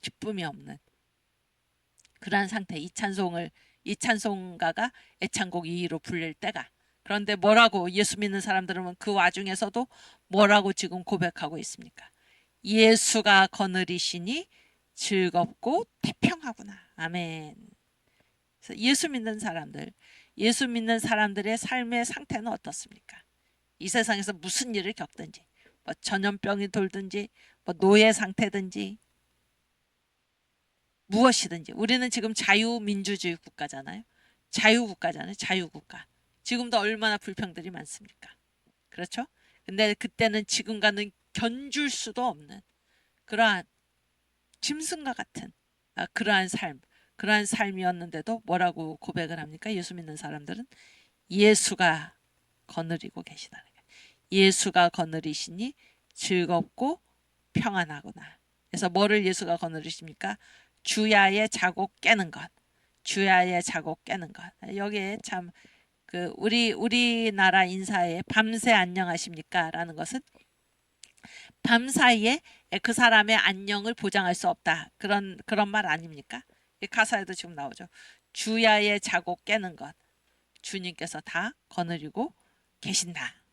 기쁨이 없는 그러한 상태. 이 찬송가가 애창곡 2위로 불릴 때가. 그런데 뭐라고 예수 믿는 사람들은 그 와중에서도 뭐라고 지금 고백하고 있습니까? 예수가 거느리시니 즐겁고 태평하구나. 아멘. 그래서 예수 믿는 사람들의 삶의 상태는 어떻습니까? 이 세상에서 무슨 일을 겪든지 뭐 전염병이 돌든지 뭐 노예 상태든지 무엇이든지 우리는 지금 자유민주주의 국가잖아요. 자유국가. 지금도 얼마나 불평들이 많습니까? 그렇죠? 근데 그때는 지금과는 견줄 수도 없는 그러한 짐승과 같은 그러한 삶이었는데도 뭐라고 고백을 합니까? 예수 믿는 사람들은 예수가 거느리고 계시다는 거예요. 예수가 거느리시니 즐겁고 평안하구나. 그래서 뭐를 예수가 거느리십니까? 주야의 자고 깨는 것. 여기에 참 그 우리나라 인사에 밤새 안녕하십니까? 라는 것은 밤 사이에 그 사람의 안녕을 보장할 수 없다. 그런 말 아닙니까? 가사에도 지금 나오죠. 주야의 자고 깨는 것. 주님께서 다 거느리고 계신다.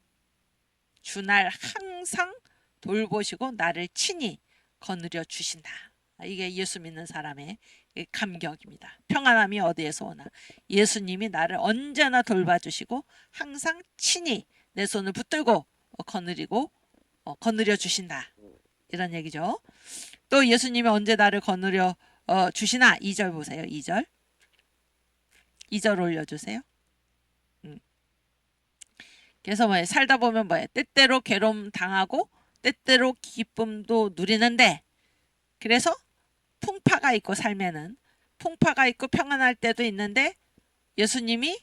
주날 항상 돌보시고 나를 친히 거느려 주신다. 이게 예수 믿는 사람의 감격입니다. 평안함이 어디에서 오나? 예수님이 나를 언제나 돌봐주시고 항상 친히 내 손을 붙들고 거느려 주신다. 이런 얘기죠. 또 예수님이 언제 나를 거느려 주시나? 2절 보세요. 2절 올려주세요. 그래서 살다 보면 때때로 괴로움 당하고 때때로 기쁨도 누리는데 그래서 풍파가 있고 삶에는 풍파가 있고 평안할 때도 있는데 예수님이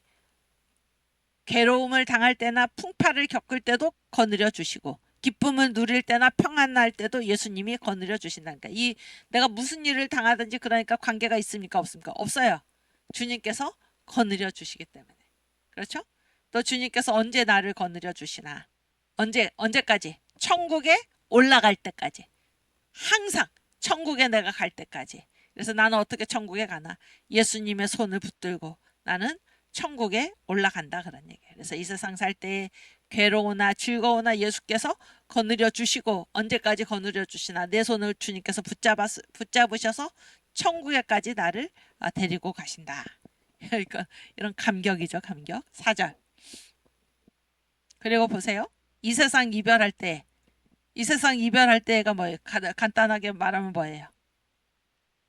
괴로움을 당할 때나 풍파를 겪을 때도 거느려 주시고 기쁨을 누릴 때나 평안할 때도 예수님이 거느려 주신다니까. 내가 무슨 일을 당하든지 그러니까 관계가 있습니까? 없습니까? 없어요. 주님께서 거느려 주시기 때문에. 그렇죠? 또 주님께서 언제 나를 거느려 주시나? 언제까지? 천국에 올라갈 때까지. 항상 천국에 내가 갈 때까지. 그래서 나는 어떻게 천국에 가나? 예수님의 손을 붙들고 나는 천국에 올라간다 그런 얘기예요. 그래서 이 세상 살 때 괴로우나 즐거우나 예수께서 거느려 주시고 언제까지 거느려 주시나 내 손을 주님께서 붙잡으셔서 천국에까지 나를 데리고 가신다. 그러니까 이런 감격이죠, 감격. 4절. 그리고 보세요. 이 세상 이별할 때, 이 세상 이별할 때가 뭐예요? 간단하게 말하면 뭐예요?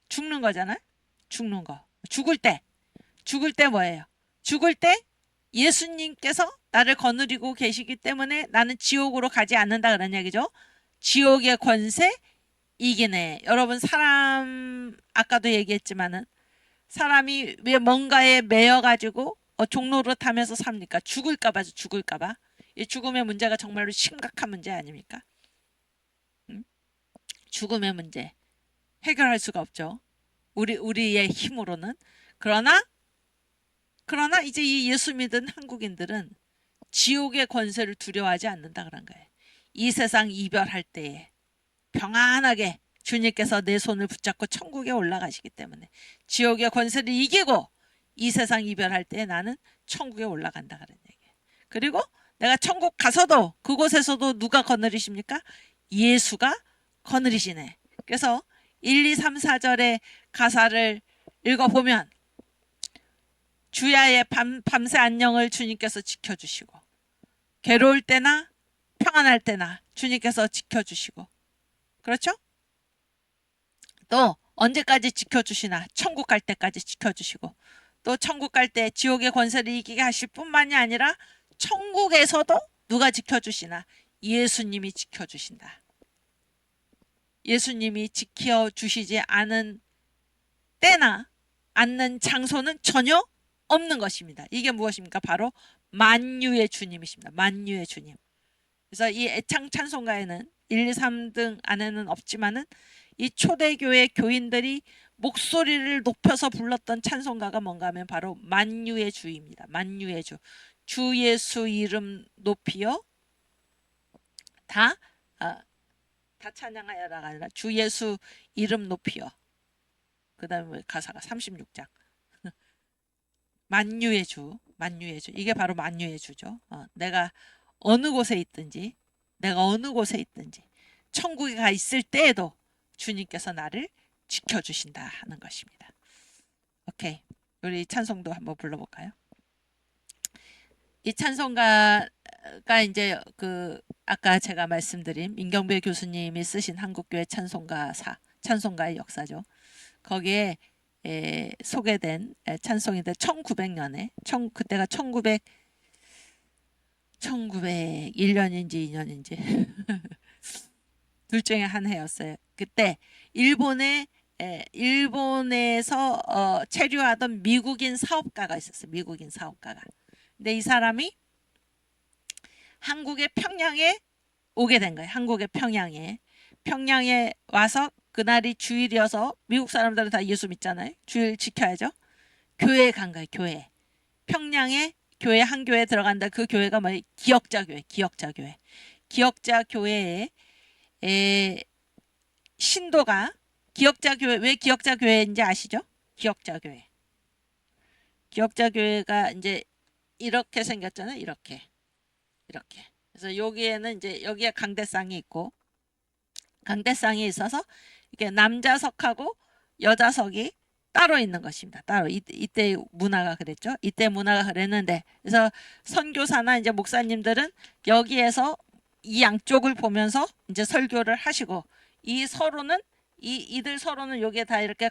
죽는 거잖아요. 죽는 거. 죽을 때 뭐예요? 죽을 때 예수님께서 나를 거느리고 계시기 때문에 나는 지옥으로 가지 않는다 그런 얘기죠. 지옥의 권세 이기네. 여러분 사람 아까도 얘기했지만은 사람이 왜 뭔가에 매여가지고 종로로 타면서 삽니까? 죽을까봐죠. 죽을까봐. 이 죽음의 문제가 정말로 심각한 문제 아닙니까? 죽음의 문제 해결할 수가 없죠. 우리의 힘으로는. 그러나 이제 이 예수 믿은 한국인들은 지옥의 권세를 두려워하지 않는다 그런 거예요. 이 세상 이별할 때에 평안하게 주님께서 내 손을 붙잡고 천국에 올라가시기 때문에 지옥의 권세를 이기고 이 세상 이별할 때에 나는 천국에 올라간다 그런 얘기예요. 그리고 내가 천국 가서도 그곳에서도 누가 거느리십니까? 예수가 거느리시네. 그래서 1, 2, 3, 4절의 가사를 읽어보면 주야의 밤새 안녕을 주님께서 지켜주시고 괴로울 때나 평안할 때나 주님께서 지켜주시고 그렇죠? 또 언제까지 지켜주시나 천국 갈 때까지 지켜주시고 또 천국 갈 때 지옥의 권세를 이기게 하실 뿐만이 아니라 천국에서도 누가 지켜주시나 예수님이 지켜주신다. 예수님이 지켜주시지 않은 때나 않는 장소는 전혀 없는 것입니다. 이게 무엇입니까? 바로 만유의 주님이십니다. 만유의 주님. 그래서 이 애창 찬송가에는 1, 2, 3등 안에는 없지만은 이 초대교회 교인들이 목소리를 높여서 불렀던 찬송가가 뭔가 하면 바로 만유의 주입니다. 만유의 주. 주 예수 이름 높이여 다 찬양하여라가 아니라 주 예수 이름 높이여. 그 다음에 가사가 36장. 만유의 주, 만유의 주. 이게 바로 만유의 주죠. 내가 어느 곳에 있든지, 천국에 가 있을 때에도 주님께서 나를 지켜주신다 하는 것입니다. 오케이. 우리 찬송도 한번 불러볼까요? 이 찬송가가 이제 아까 제가 말씀드린 민경배 교수님이 쓰신 한국교회 찬송가의 역사죠. 거기에 소개된 찬송인데 1900년에 그때가 1901년인지 2년인지 둘 중에 한 해였어요. 그때 일본에서 체류하던 미국인 사업가가 있었어요. 미국인 사업가가. 근데 이 사람이 한국의 평양에 오게 된 거예요. 한국의 평양에 와서 그날이 주일이어서 미국 사람들은 다 예수 믿잖아요. 주일 지켜야죠. 교회에 간 거예요. 평양에 교회 한 교회에 들어간다. 그 교회가 뭐예요? 기역자교회. 기역자교회에 신도가 기역자교회 왜 기역자교회인지 아시죠? 기역자교회가 이제 이렇게 생겼잖아요. 이렇게. 그래서 여기에는 이제 여기에 강대상이 있고 강대상이 있어서 이게 남자석하고 여자석이 따로 있는 것입니다. 따로 이때 문화가 그랬죠. 이때 문화가 그랬는데 그래서 선교사나 이제 목사님들은 여기에서 이 양쪽을 보면서 이제 설교를 하시고 이들 서로는 여기에 다 이렇게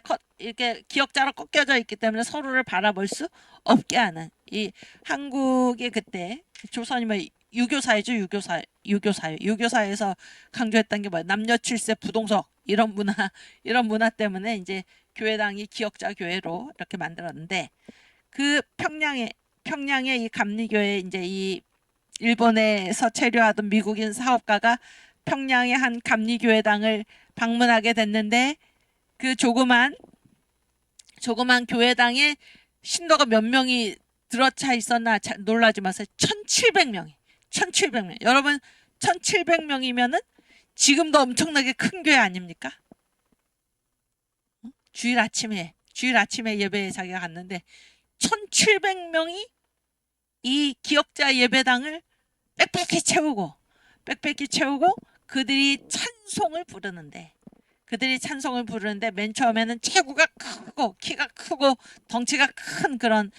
기역자로 꺾여져 있기 때문에 서로를 바라볼 수 없게 하는 이 한국의 그때 조선이 뭐 유교사회죠. 유교사에서 강조했던 게 뭐야? 남녀 7세 부동석 이런 문화 때문에 이제 교회당이 기역자 교회로 이렇게 만들었는데 그 평양의 이 감리교회 이제 이 일본에서 체류하던 미국인 사업가가 평양의 한 감리교회당을 방문하게 됐는데 그 조그만 교회당에 신도가 몇 명이 들어차 있었나 놀라지 마세요. 1700명. 여러분 1700명이면은 지금도 엄청나게 큰 교회 아닙니까? 주일 아침에 예배에 자기가 갔는데 1700명이 이 기억자 예배당을 빽빽히 채우고 그들이 찬송을 부르는데 맨 처음에는 체구가 크고 키가 크고 덩치가 큰 그런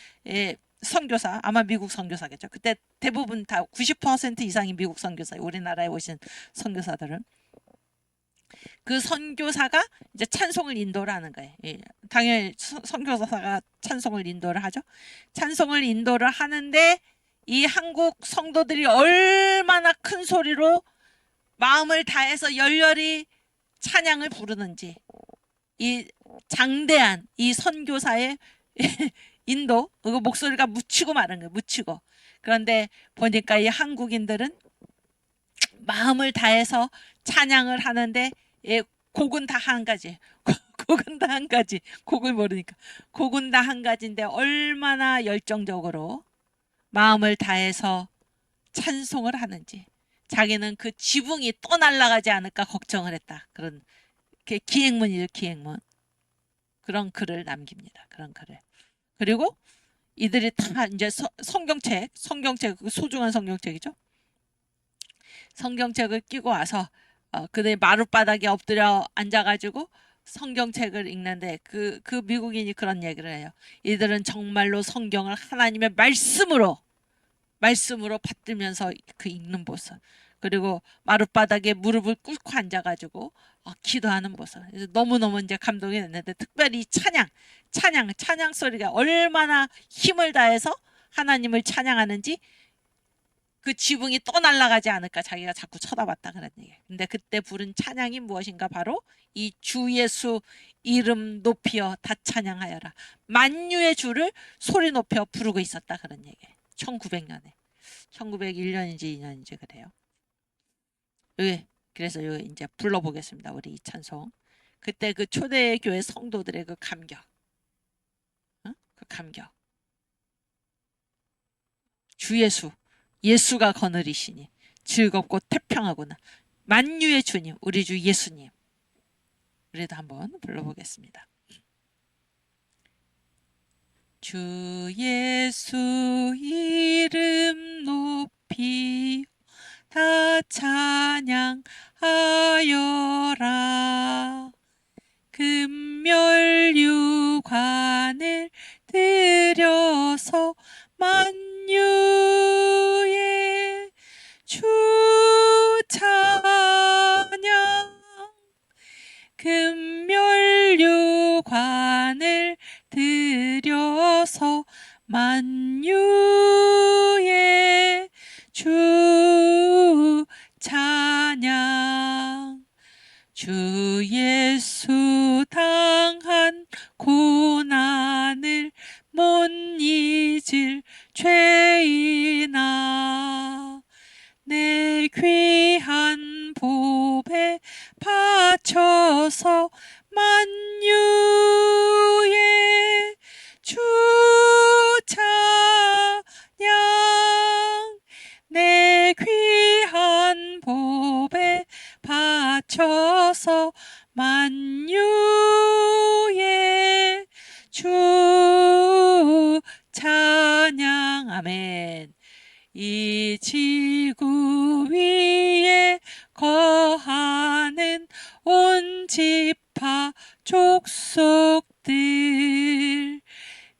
선교사, 아마 미국 선교사겠죠. 그때 대부분 다 90% 이상이 미국 선교사, 우리나라에 오신 선교사들은. 그 선교사가 이제 찬송을 인도를 하는 거예요. 당연히 선교사가 찬송을 인도를 하죠. 찬송을 인도를 하는데 이 한국 성도들이 얼마나 큰 소리로 마음을 다해서 열렬히 찬양을 부르는지, 이 장대한 이 선교사의 인도, 그 목소리가 묻히고 마는 거예요. 묻히고. 그런데 보니까 이 한국인들은 마음을 다해서 찬양을 하는데 곡은 다 한 가지. 곡은 다 한 가지. 곡을 모르니까. 곡은 다 한 가지인데 얼마나 열정적으로 마음을 다해서 찬송을 하는지. 자기는 그 지붕이 또 날아가지 않을까 걱정을 했다. 그런 기행문이죠, 기행문. 그런 글을 남깁니다. 그런 글을. 그리고 이들이 다 이제 성경책, 소중한 성경책이죠. 성경책을 끼고 와서 그들이 마룻바닥에 엎드려 앉아가지고 성경책을 읽는데 그 미국인이 그런 얘기를 해요. 이들은 정말로 성경을 하나님의 말씀으로 받들면서 그 읽는 모습, 그리고 마룻바닥에 무릎을 꿇고 앉아가지고 기도하는 모습. 그래서 너무너무 이제 감동이 됐는데, 특별히 찬양 소리가 얼마나 힘을 다해서 하나님을 찬양하는지 그 지붕이 또 날아가지 않을까 자기가 자꾸 쳐다봤다 그런 얘기예요. 근데 그때 부른 찬양이 무엇인가? 바로 이 주 예수 이름 높이어 다 찬양하여라. 만유의 주를 소리 높여 부르고 있었다 그런 얘기예요. 1900년에. 1901년인지 2년인지 그래요. 그래서 여기 이제 불러보겠습니다. 우리 이 찬송. 그때 그 초대교회 성도들의 그 감격. 그 감격. 주 예수가 거느리시니 즐겁고 태평하구나. 만유의 주님, 우리 주 예수님. 우리도 한번 불러보겠습니다. 주 예수 이름 높이 다 찬양하여라. 금멸유관을 들여서 만유의 주 찬양. 금멸유관을 들여서 만유의 주 찬양. 주 예수 당한 고난을 못 잊을 죄인아, 내 귀한 보배 바쳐서 만유의 주 찬양. 내 귀한 보배 바쳐서 만유의 주 찬양. 아멘. 이 지구 위에 거하는 온 지파 족속들,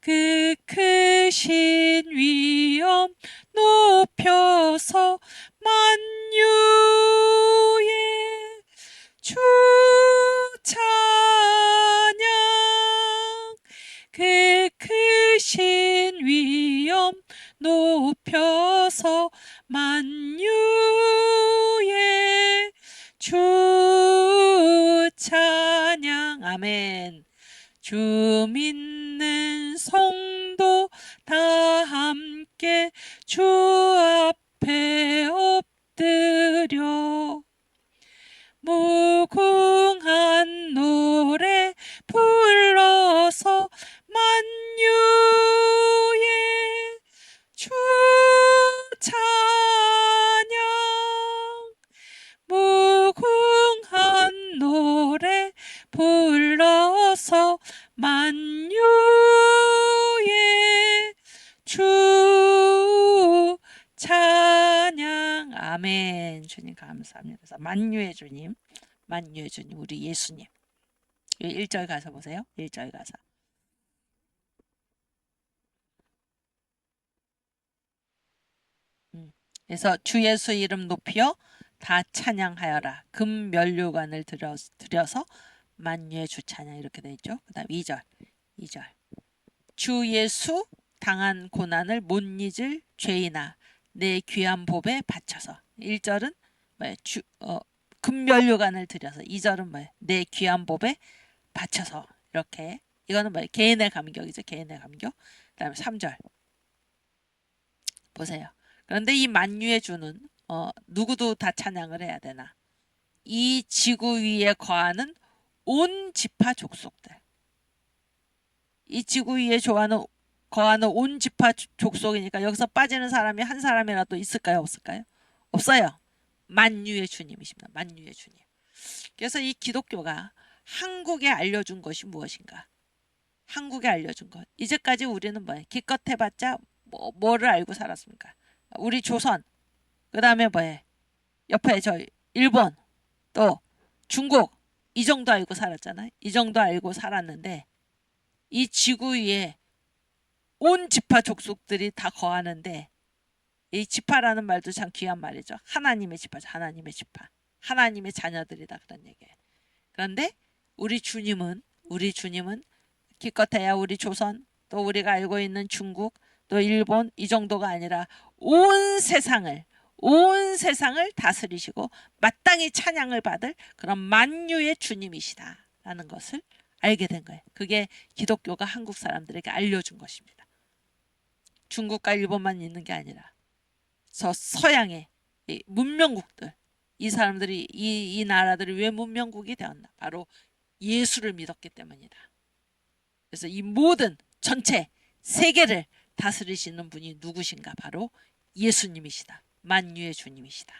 그 크신 위엄 높여서 만유의 주 찬양. 그 크신 위엄 높여서 만유의 주 찬양. 아멘. 주 믿는 성도 다 함께 주 앞에 엎드려 무궁한 노래 불러서 만유의 주 찬양. 무궁한 노래 불러서 만유의 찬양. 아멘. 주님 감사합니다. 그래서 만유의 주님, 만유의 주님, 우리 예수님. 1절 가서 보세요. 1절 가서. 그래서 주 예수 이름 높이어 다 찬양하여라. 금 면류관을 들여서 만유의 주 찬양 이렇게 돼 있죠. 그다음 2절. 2절. 주 예수 당한 고난을 못 잊을 죄인아 내 귀한 법에 바쳐서. 1절은 뭐예요? 금면류관을 들여서. 2절은 뭐예요? 내 귀한 법에 바쳐서. 이렇게. 이거는 뭐예요? 개인의 감격이죠. 개인의 감격. 그다음에 3절. 보세요. 그런데 이 만유의 주는 누구도 다 찬양을 해야 되나? 이 지구 위에 거하는 온 지파 족속들. 이 지구 위에 거하는 온 지파 족속이니까 여기서 빠지는 사람이 한 사람이라도 있을까요? 없을까요? 없어요. 만유의 주님이십니다. 만유의 주님. 그래서 이 기독교가 한국에 알려준 것이 무엇인가? 한국에 알려준 것. 이제까지 우리는 뭐예요? 기껏 해봤자 뭐를 알고 살았습니까? 우리 조선. 그 다음에 뭐예요? 옆에 저 일본. 또 중국. 이 정도 알고 살았잖아요. 이 정도 알고 살았는데 이 지구 위에 온 지파 족속들이 다 거하는데 이 지파라는 말도 참 귀한 말이죠. 하나님의 지파죠. 하나님의 지파. 하나님의 자녀들이다 그런 얘기예요. 그런데 우리 주님은 기껏해야 우리 조선 또 우리가 알고 있는 중국 또 일본 이 정도가 아니라 온 세상을 다스리시고 마땅히 찬양을 받을 그런 만유의 주님이시다라는 것을 알게 된 거예요. 그게 기독교가 한국 사람들에게 알려준 것입니다. 중국과 일본만 있는 게 아니라 서양의 문명국들 이 사람들이 이 나라들이 왜 문명국이 되었나? 바로 예수를 믿었기 때문이다. 그래서 이 모든 전체 세계를 다스리시는 분이 누구신가? 바로 예수님이시다. 만유의 주님이시다.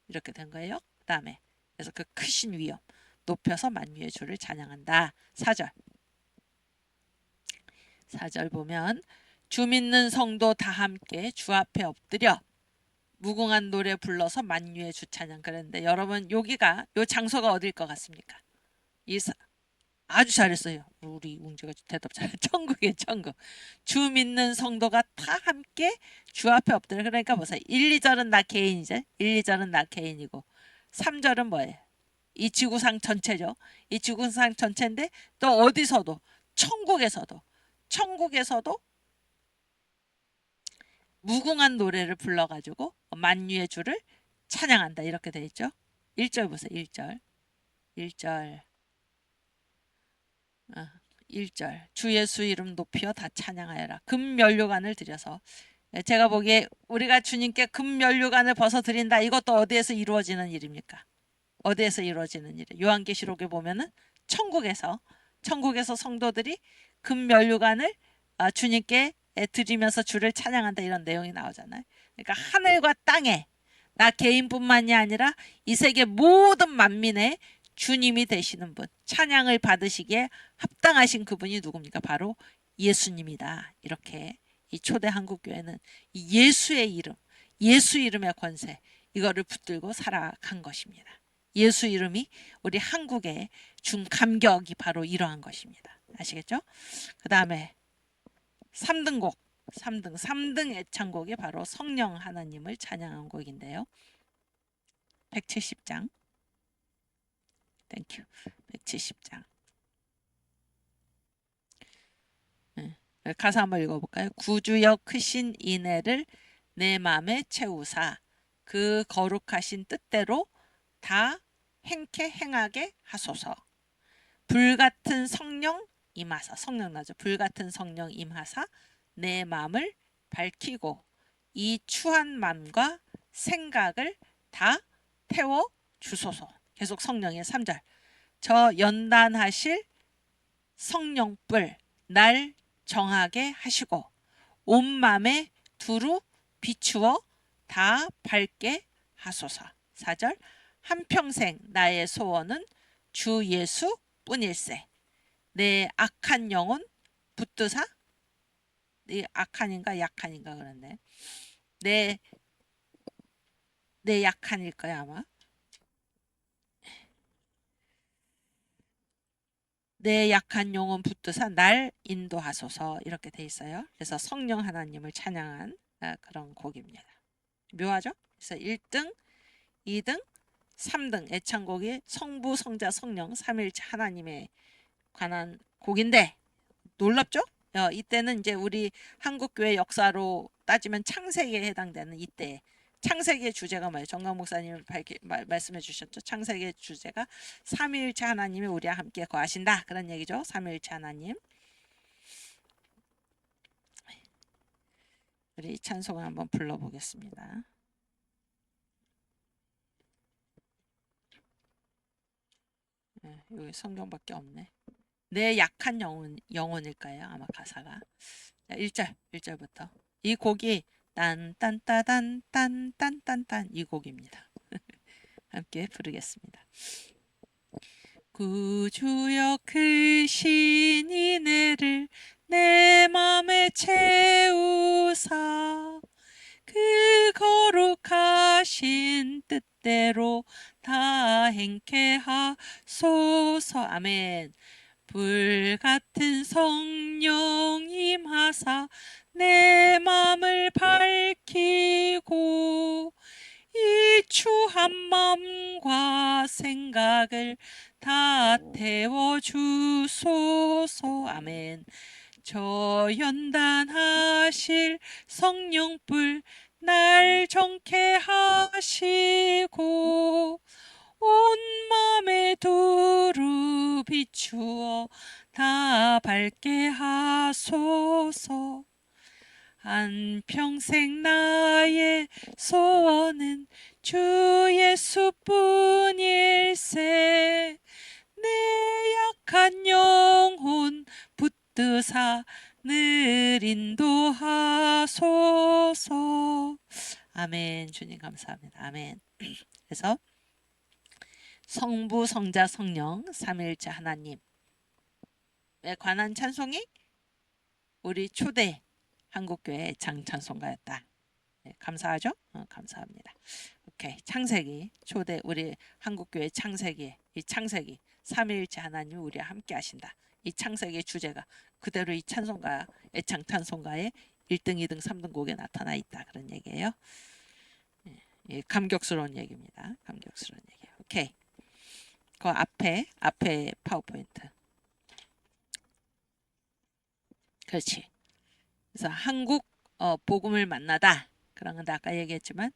이렇게 된 거예요. 그 다음에 그래서 그 크신 위엄 높여서 만유의 주를 찬양한다. 4절. 4절 보면 주 믿는 성도 다 함께 주 앞에 엎드려 무궁한 노래 불러서 만유의 주 찬양. 그랬는데 여러분 여기가 요 장소가 어딜 것 같습니까? 아주 잘했어요. 우리 웅주가 대답 잘해. 천국이에요. 천국. 주 믿는 성도가 다 함께 주 앞에 엎드려. 그러니까 보세요. 1, 2절은 나 개인이죠. 1, 2절은 나 개인이고 3절은 뭐예요? 이 지구상 전체죠. 이 지구상 전체인데 또 어디서도 천국에서도 무궁한 노래를 불러가지고 만유의 주를 찬양한다. 이렇게 돼 있죠. 1절 보세요. 1절. 1절. 1절. 주 예수 이름 높이어 다 찬양하여라. 금면류관을 드려서. 제가 보기에 우리가 주님께 금면류관을 벗어 드린다. 이것도 어디에서 이루어지는 일입니까? 어디에서 이루어지는 일이에요? 요한계시록에 보면은 천국에서 성도들이 금면류관을 주님께 드리면서 주를 찬양한다 이런 내용이 나오잖아요. 그러니까 하늘과 땅에 나 개인뿐만이 아니라 이 세계 모든 만민의 주님이 되시는 분, 찬양을 받으시기에 합당하신 그분이 누굽니까? 바로 예수님이다. 이렇게 이 초대 한국교회는 이 예수의 이름, 예수 이름의 권세 이거를 붙들고 살아간 것입니다. 예수 이름이 우리 한국에 준 감격이 바로 이러한 것입니다. 아시겠죠? 그 다음에 3등 애창곡이 바로 성령 하나님을 찬양한 곡인데요. 170장. 땡큐. 170장. 가사 한번 읽어볼까요? 구주여 크신 인애를 내 마음에 채우사 그 거룩하신 뜻대로 다 행하게 하소서. 불같은 성령 임하사. 성령 나죠. 불같은 성령 임하사 내 마음을 밝히고 이 추한 마음과 생각을 다 태워 주소서. 계속 성령의 3절. 저 연단하실 성령불 날 정하게 하시고 온 맘에 두루 비추어 다 밝게 하소서. 4절. 한평생 나의 소원은 주 예수 뿐일세. 내 악한 영혼 붙드사. 내 악한인가 약한인가 그러네. 내 내 약한일 거야 아마. 내 약한 영혼 붙드사 날 인도하소서 이렇게 돼 있어요. 그래서 성령 하나님을 찬양한 그런 곡입니다. 묘하죠? 그래서 1등, 2등, 3등 애창곡이 성부, 성자, 성령 삼위일체 하나님에 관한 곡인데 놀랍죠? 이때는 이제 우리 한국교회 역사로 따지면 창세기에 해당되는 이때 창세기의 주제가 뭐예요? 정강 목사님 말씀해 주셨죠. 창세기의 주제가 삼위일체 하나님이 우리와 함께 거하신다 그런 얘기죠. 삼위일체 하나님. 우리 이 찬송을 한번 불러보겠습니다. 여기 성경밖에 없네. 내 약한 영혼일까요? 아마 가사가. 자, 1절부터. 이 곡이 딴딴따단 딴딴딴딴 이 곡입니다. 함께 부르겠습니다. 구주여 크신 이내를 내 맘에 채우사 그 거룩하신 뜻대로 다 행케 하소서. 아멘. 불같은 성령 임하사 내 맘을 밝히고 이 추한 맘과 생각을 다 태워주소서. 아멘. 저 연단하실 성령불 날 정케 하시고 온 맘에 두루 비추어 다 밝게 하소서. 한평생 나의 소원은 주 예수뿐일세. 내 약한 영혼 붙드사 늘 인도하소서. 아멘. 주님 감사합니다. 아멘. 그래서 성부, 성자, 성령 삼위일체 하나님에 관한 찬송이 우리 초대 한국교회 장찬송가였다. 네, 감사하죠? 감사합니다. 오케이. 창세기 초대 우리 한국교회 창세기 이 창세기 삼위일체 하나님 우리와 함께 하신다. 이 창세기의 주제가 그대로 이 찬송가 애창 찬송가의 1등, 2등, 3등 곡에 나타나 있다. 그런 얘기예요. 예, 감격스러운 얘기입니다. 감격스러운 얘기. 오케이. 그 앞에 파워포인트. 그렇지. 그래서 한국 복음을 만나다. 그런 건데 아까 얘기했지만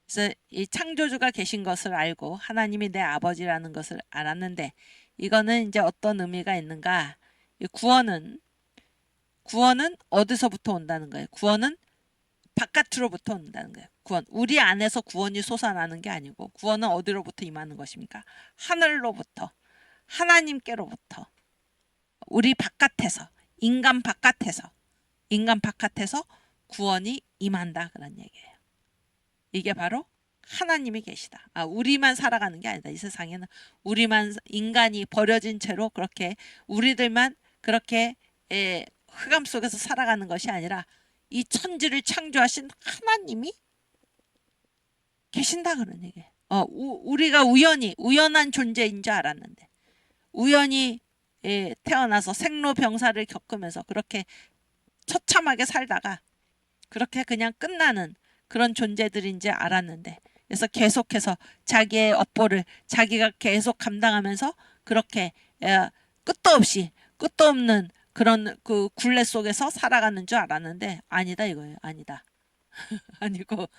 그래서 이 창조주가 계신 것을 알고 하나님이 내 아버지라는 것을 알았는데 이거는 이제 어떤 의미가 있는가? 이 구원은 어디서부터 온다는 거예요? 구원은 바깥으로부터 온다는 거예요. 구원. 우리 안에서 구원이 솟아나는 게 아니고 구원은 어디로부터 임하는 것입니까? 하늘로부터. 하나님께로부터. 우리 바깥에서 인간 바깥에서 구원이 임한다 그런 얘기예요. 이게 바로 하나님이 계시다. 우리만 살아가는 게 아니다. 이 세상에는 우리만 인간이 버려진 채로 그렇게 우리들만 그렇게 흑암 속에서 살아가는 것이 아니라 이 천지를 창조하신 하나님이 계신다 그런 얘기예요. 우리가 우연한 존재인 줄 알았는데 우연히 태어나서 생로병사를 겪으면서 그렇게 처참하게 살다가 그렇게 그냥 끝나는 그런 존재들인지 알았는데 그래서 계속해서 자기의 업보를 자기가 계속 감당하면서 그렇게 끝도 없는 그런 그 굴레 속에서 살아가는 줄 알았는데 아니다 이거예요. 아니다. 아니고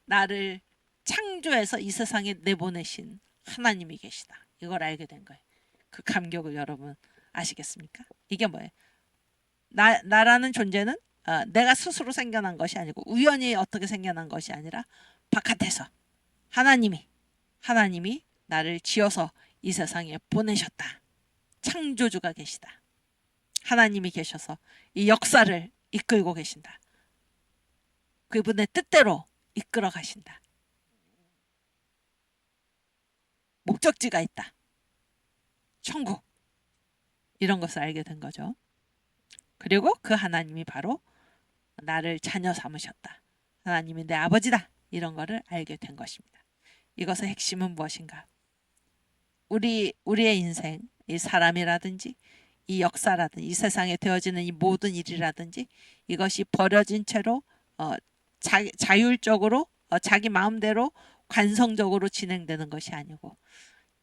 나를 창조해서 이 세상에 내보내신 하나님이 계시다. 이걸 알게 된 거예요. 그 감격을 여러분 아시겠습니까? 이게 뭐예요? 나라는 존재는 내가 스스로 생겨난 것이 아니고 우연히 어떻게 생겨난 것이 아니라 바깥에서 하나님이 나를 지어서 이 세상에 보내셨다. 창조주가 계시다. 하나님이 계셔서 이 역사를 이끌고 계신다. 그분의 뜻대로 이끌어 가신다. 목적지가 있다. 천국. 이런 것을 알게 된 거죠. 그리고 그 하나님이 바로 나를 자녀 삼으셨다. 하나님이 내 아버지다. 이런 거를 알게 된 것입니다. 이것의 핵심은 무엇인가? 우리의 인생, 이 사람이라든지 이 역사라든지 이 세상에 되어지는 이 모든 일이라든지 이것이 버려진 채로 자율적으로 자기 마음대로 관성적으로 진행되는 것이 아니고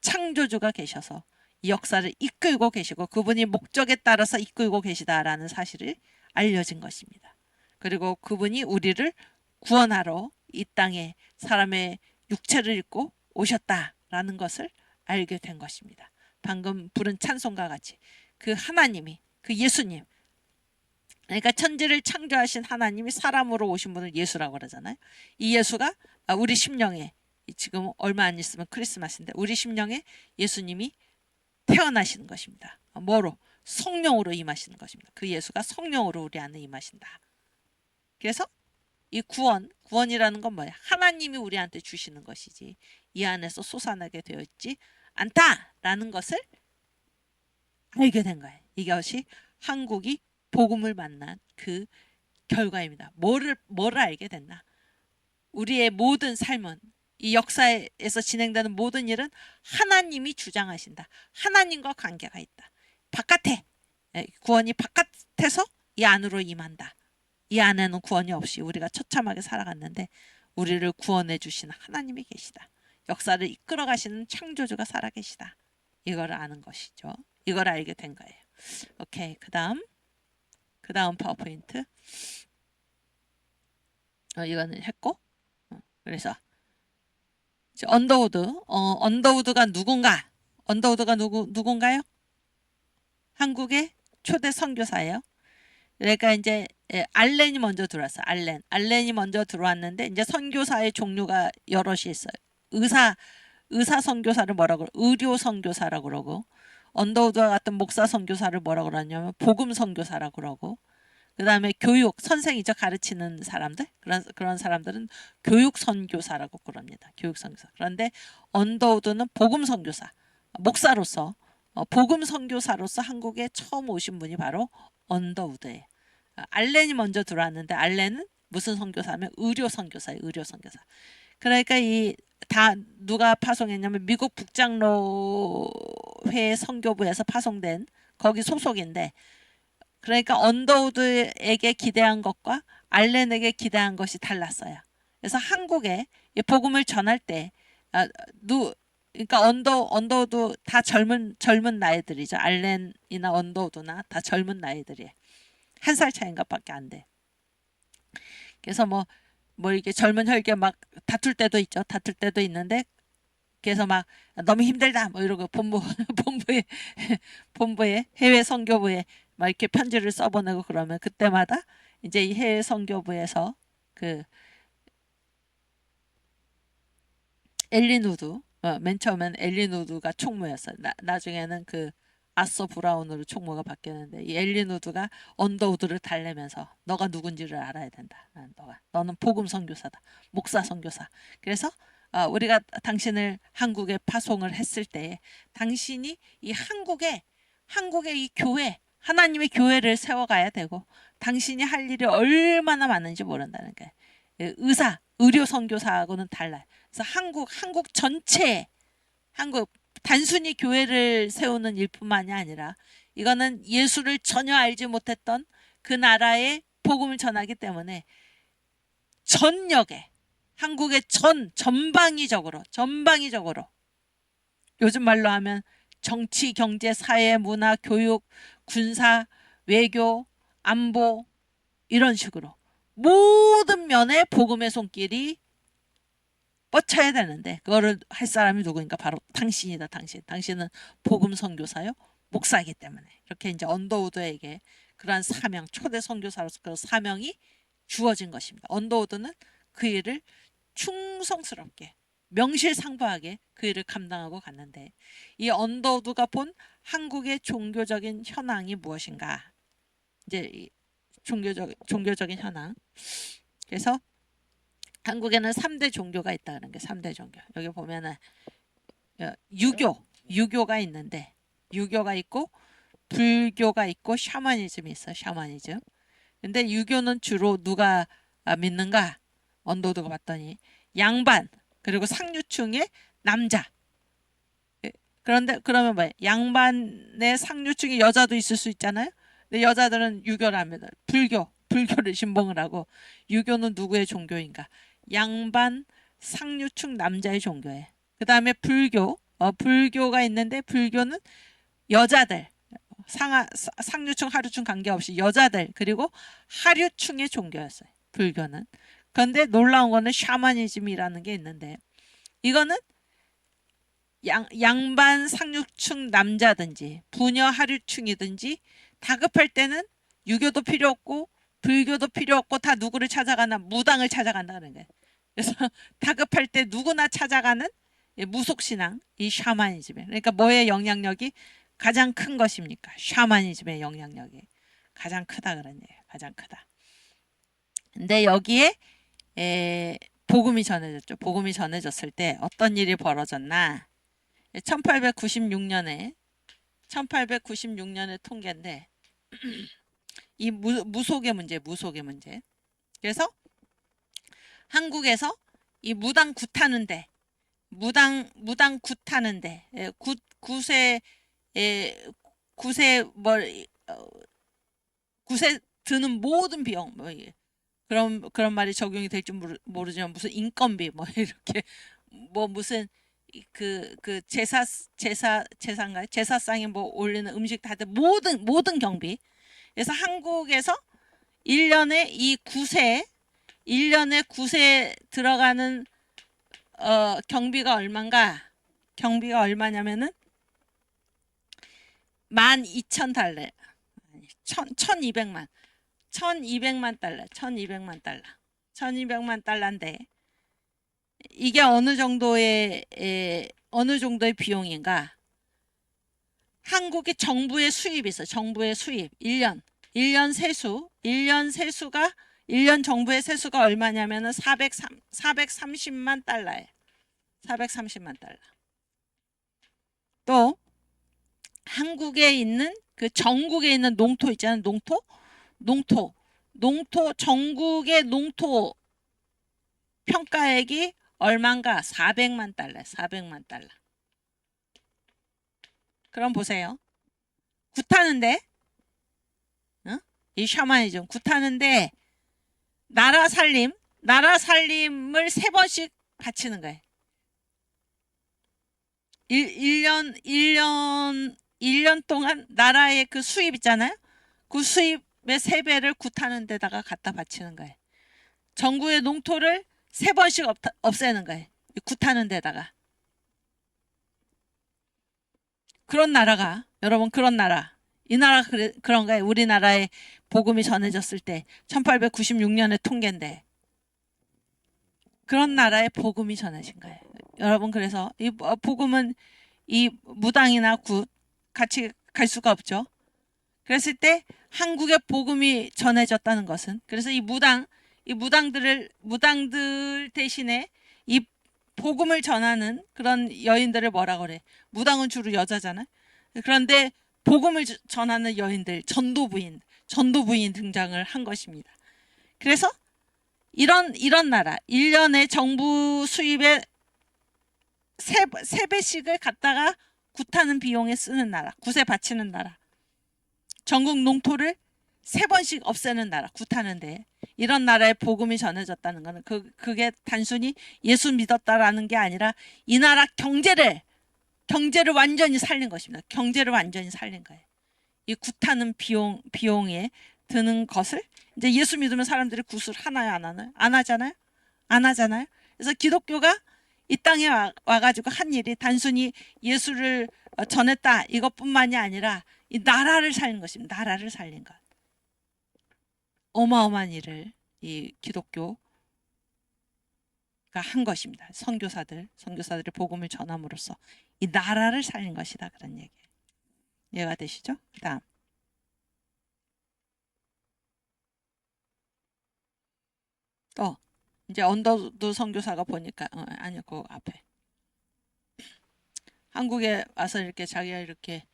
창조주가 계셔서 이 역사를 이끌고 계시고 그분이 목적에 따라서 이끌고 계시다라는 사실을 알려진 것입니다. 그리고 그분이 우리를 구원하러 이 땅에 사람의 육체를 입고 오셨다라는 것을 알게 된 것입니다. 방금 부른 찬송과 같이 그 하나님이, 그 예수님, 그러니까 천지를 창조하신 하나님이 사람으로 오신 분을 예수라고 그러잖아요. 이 예수가 우리 심령에, 지금 얼마 안 있으면 크리스마스인데 우리 심령에 예수님이 태어나시는 것입니다. 뭐로? 성령으로 임하시는 것입니다. 그 예수가 성령으로 우리 안에 임하신다. 그래서 이 구원이라는 건 뭐야? 하나님이 우리한테 주시는 것이지 이 안에서 솟아나게 되어 있지 않다라는 것을 알게 된 거예요. 이것이 한국이 복음을 만난 그 결과입니다. 뭐를 알게 됐나? 우리의 모든 삶은 이 역사에서 진행되는 모든 일은 하나님이 주장하신다. 하나님과 관계가 있다. 바깥에 구원이 바깥에서 이 안으로 임한다. 이 안에는 구원이 없이 우리가 처참하게 살아갔는데 우리를 구원해 주시는 하나님이 계시다. 역사를 이끌어 가시는 창조주가 살아계시다. 이걸 아는 것이죠. 이걸 알게 된 거예요. 오케이, 그 다음 파워포인트. 이거는 했고, 그래서 언더우드가 누군가? 언더우드가 누군가요? 한국의 초대 선교사예요. 그러니까 이제 알렌이 먼저 들어왔어요. 알렌이 먼저 들어왔는데 이제 선교사의 종류가 여럿이 있어요. 의사 선교사를 뭐라고 의료 선교사라고 그러고 언더우드와 같은 목사 선교사를 뭐라고 그러냐면 복음 선교사라고 그러고 그다음에 교육 선생이죠. 가르치는 사람들 그런 사람들은 교육 선교사라고 그럽니다. 교육 선교사. 그런데 언더우드는 복음 선교사 목사로서 복음 선교사로서 한국에 처음 오신 분이 바로 언더우드예요. 알렌이 먼저 들어왔는데 알렌은 무슨 선교사면 의료 선교사예요. 의료 선교사. 그러니까 이 다 누가 파송했냐면 미국 북장로회 선교부에서 파송된 거기 소속인데 그러니까 언더우드에게 기대한 것과 알렌에게 기대한 것이 달랐어요. 그래서 한국에 복음을 전할 때 그러니까 언더우드 다 젊은 나이들이죠. 알렌이나 언더우드나 다 젊은 나이들이에요. 1살 차이인가밖에 안 돼. 그래서 뭐 이렇게 젊은 혈기 막 다툴 때도 있죠. 다툴 때도 있는데 그래서 막 너무 힘들다 뭐 이러고 본부에 해외 선교부에 막 이렇게 편지를 써보내고 그러면 그때마다 이제 이 해외 선교부에서 그 엘린 우드 맨 처음엔 엘린 우드가 총무였어요. 나중에는 그 아서 브라운으로 총무가 바뀌었는데 이 엘린 우드가 언더우드를 달래면서 너가 누군지를 알아야 된다. 너는 복음 선교사다. 목사 선교사. 그래서 우리가 당신을 한국에 파송을 했을 때 당신이 이 한국의 이 교회 하나님의 교회를 세워가야 되고 당신이 할 일이 얼마나 많은지 모른다는 거예요. 의료 선교사하고는 달라요. 그래서 한국 전체 단순히 교회를 세우는 일뿐만이 아니라 이거는 예수를 전혀 알지 못했던 그 나라의 복음을 전하기 때문에 전역에 한국의 전방위적으로 요즘 말로 하면 정치, 경제, 사회, 문화, 교육, 군사, 외교, 안보 이런 식으로 모든 면에 복음의 손길이 뻗쳐야 되는데 그거를 할 사람이 누구니까 바로 당신이다. 당신은 복음 선교사요 목사이기 때문에 이렇게 이제 언더우드에게 그러한 사명 초대 선교사로서 그 사명이 주어진 것입니다. 언더우드는 그 일을 충성스럽게 명실상부하게 그 일을 감당하고 갔는데 이 언더우드가 본 한국의 종교적인 현황이 무엇인가? 이제 이 종교적인 현황. 그래서 한국에는 3대 종교가 있다는 게 3대 종교. 여기 보면은 유교가 있는데 유교가 있고 불교가 있고 샤머니즘이 있어. 샤머니즘. 근데 유교는 주로 누가 믿는가? 언더우드가 봤더니 양반 그리고 상류층의 남자. 그런데 그러면 뭐예요? 양반의 상류층의 여자도 있을 수 있잖아요. 근데 여자들은 유교를 합니다. 불교를 신봉을 하고 유교는 누구의 종교인가? 양반 상류층 남자의 종교예요. 그 다음에 불교가 있는데 불교는 여자들 상류층 하류층 관계없이 여자들 그리고 하류층의 종교였어요. 불교는. 그런데 놀라운 거는 샤머니즘이라는 게 있는데 이거는 양반 상류층 남자든지 부녀 하류층이든지 다급할 때는 유교도 필요 없고 불교도 필요 없고 다 누구를 찾아가나 무당을 찾아간다는 거예요. 그래서 다급할 때 누구나 찾아가는 무속신앙, 이 샤머니즘에. 그러니까 뭐의 영향력이 가장 큰 것입니까? 샤머니즘의 영향력이 가장 크다 그런 얘기예요. 가장 크다. 근데 여기에 복음이 전해졌죠. 복음이 전해졌을 때 어떤 일이 벌어졌나? 1896년에 통계인데 이 무속의 문제. 그래서 한국에서 이 무당 굿하는데 굿에 굿에 드는 모든 비용 그런 말이 적용이 될지 모르지만 무슨 인건비 이렇게 무슨 제사상에 올리는 음식 다들 모든 경비. 그래서 한국에서 1년에 들어가는 경비가 얼마인가? 경비가 얼마냐면은 12,000달러. 1200만 달러. 1200만 달러인데 이게 어느 정도의 비용인가? 한국의 정부의 수입이 있어. 정부의 수입 1년 세수가 1년 정부의 세수가 얼마냐면은 430만 달러예요. 430만 달러. 또 한국에 있는 전국에 있는 농토 있잖아요. 농토 전국의 농토 평가액이 얼마인가? 400만 달러. 400만 달러. 그럼 보세요. 굿하는데 이 샤머니즘 굿하는데 나라 살림을 3번씩 바치는 거예요. 1년 동안 나라의 그 수입 있잖아요. 그 수입의 3배를 굿하는 데다가 갖다 바치는 거예요. 전국의 농토를 3번씩 없애는 거예요. 굿하는 데다가. 여러분 그런 나라. 이 나라 그런 거예요. 우리나라에 복음이 전해졌을 때 1896년의 통계인데 그런 나라에 복음이 전해진 거예요. 여러분 그래서 이 복음은 이 무당이나 굿 같이 갈 수가 없죠. 그랬을 때 한국에 복음이 전해졌다는 것은 그래서 이 무당들 대신에 이 복음을 전하는 그런 여인들을 뭐라고 그래? 무당은 주로 여자잖아. 그런데 복음을 전하는 여인들, 전도부인 등장을 한 것입니다. 그래서 이런 나라, 1년에 정부 수입의 3배씩을 갖다가 굿하는 비용에 쓰는 나라, 굿에 바치는 나라, 전국 농토를 3번씩 없애는 나라, 굿하는데 이런 나라에 복음이 전해졌다는 것은 그게 단순히 예수 믿었다라는 게 아니라 이 나라 경제를 완전히 살린 것입니다. 경제를 완전히 살린 거예요. 이 굿하는 비용에 드는 것을 이제 예수 믿으면 사람들이 굿을 하나요, 안 하나요? 안 하잖아요. 그래서 기독교가 이 땅에 와가지고 한 일이 단순히 예수를 전했다 이것뿐만이 아니라 이 나라를 살린 것입니다. 나라를 살린 것. 어마어마한 일을 이 기독교가 한 것입니다. 선교사들의 복음을 전함으로써 이 나라를 살린 것이다 그런 얘기. 이해가 되시죠? 그다음 또 이제 언더도 선교사가 보니까 아니요 그 앞에 한국에 와서 이렇게 자기가 이렇게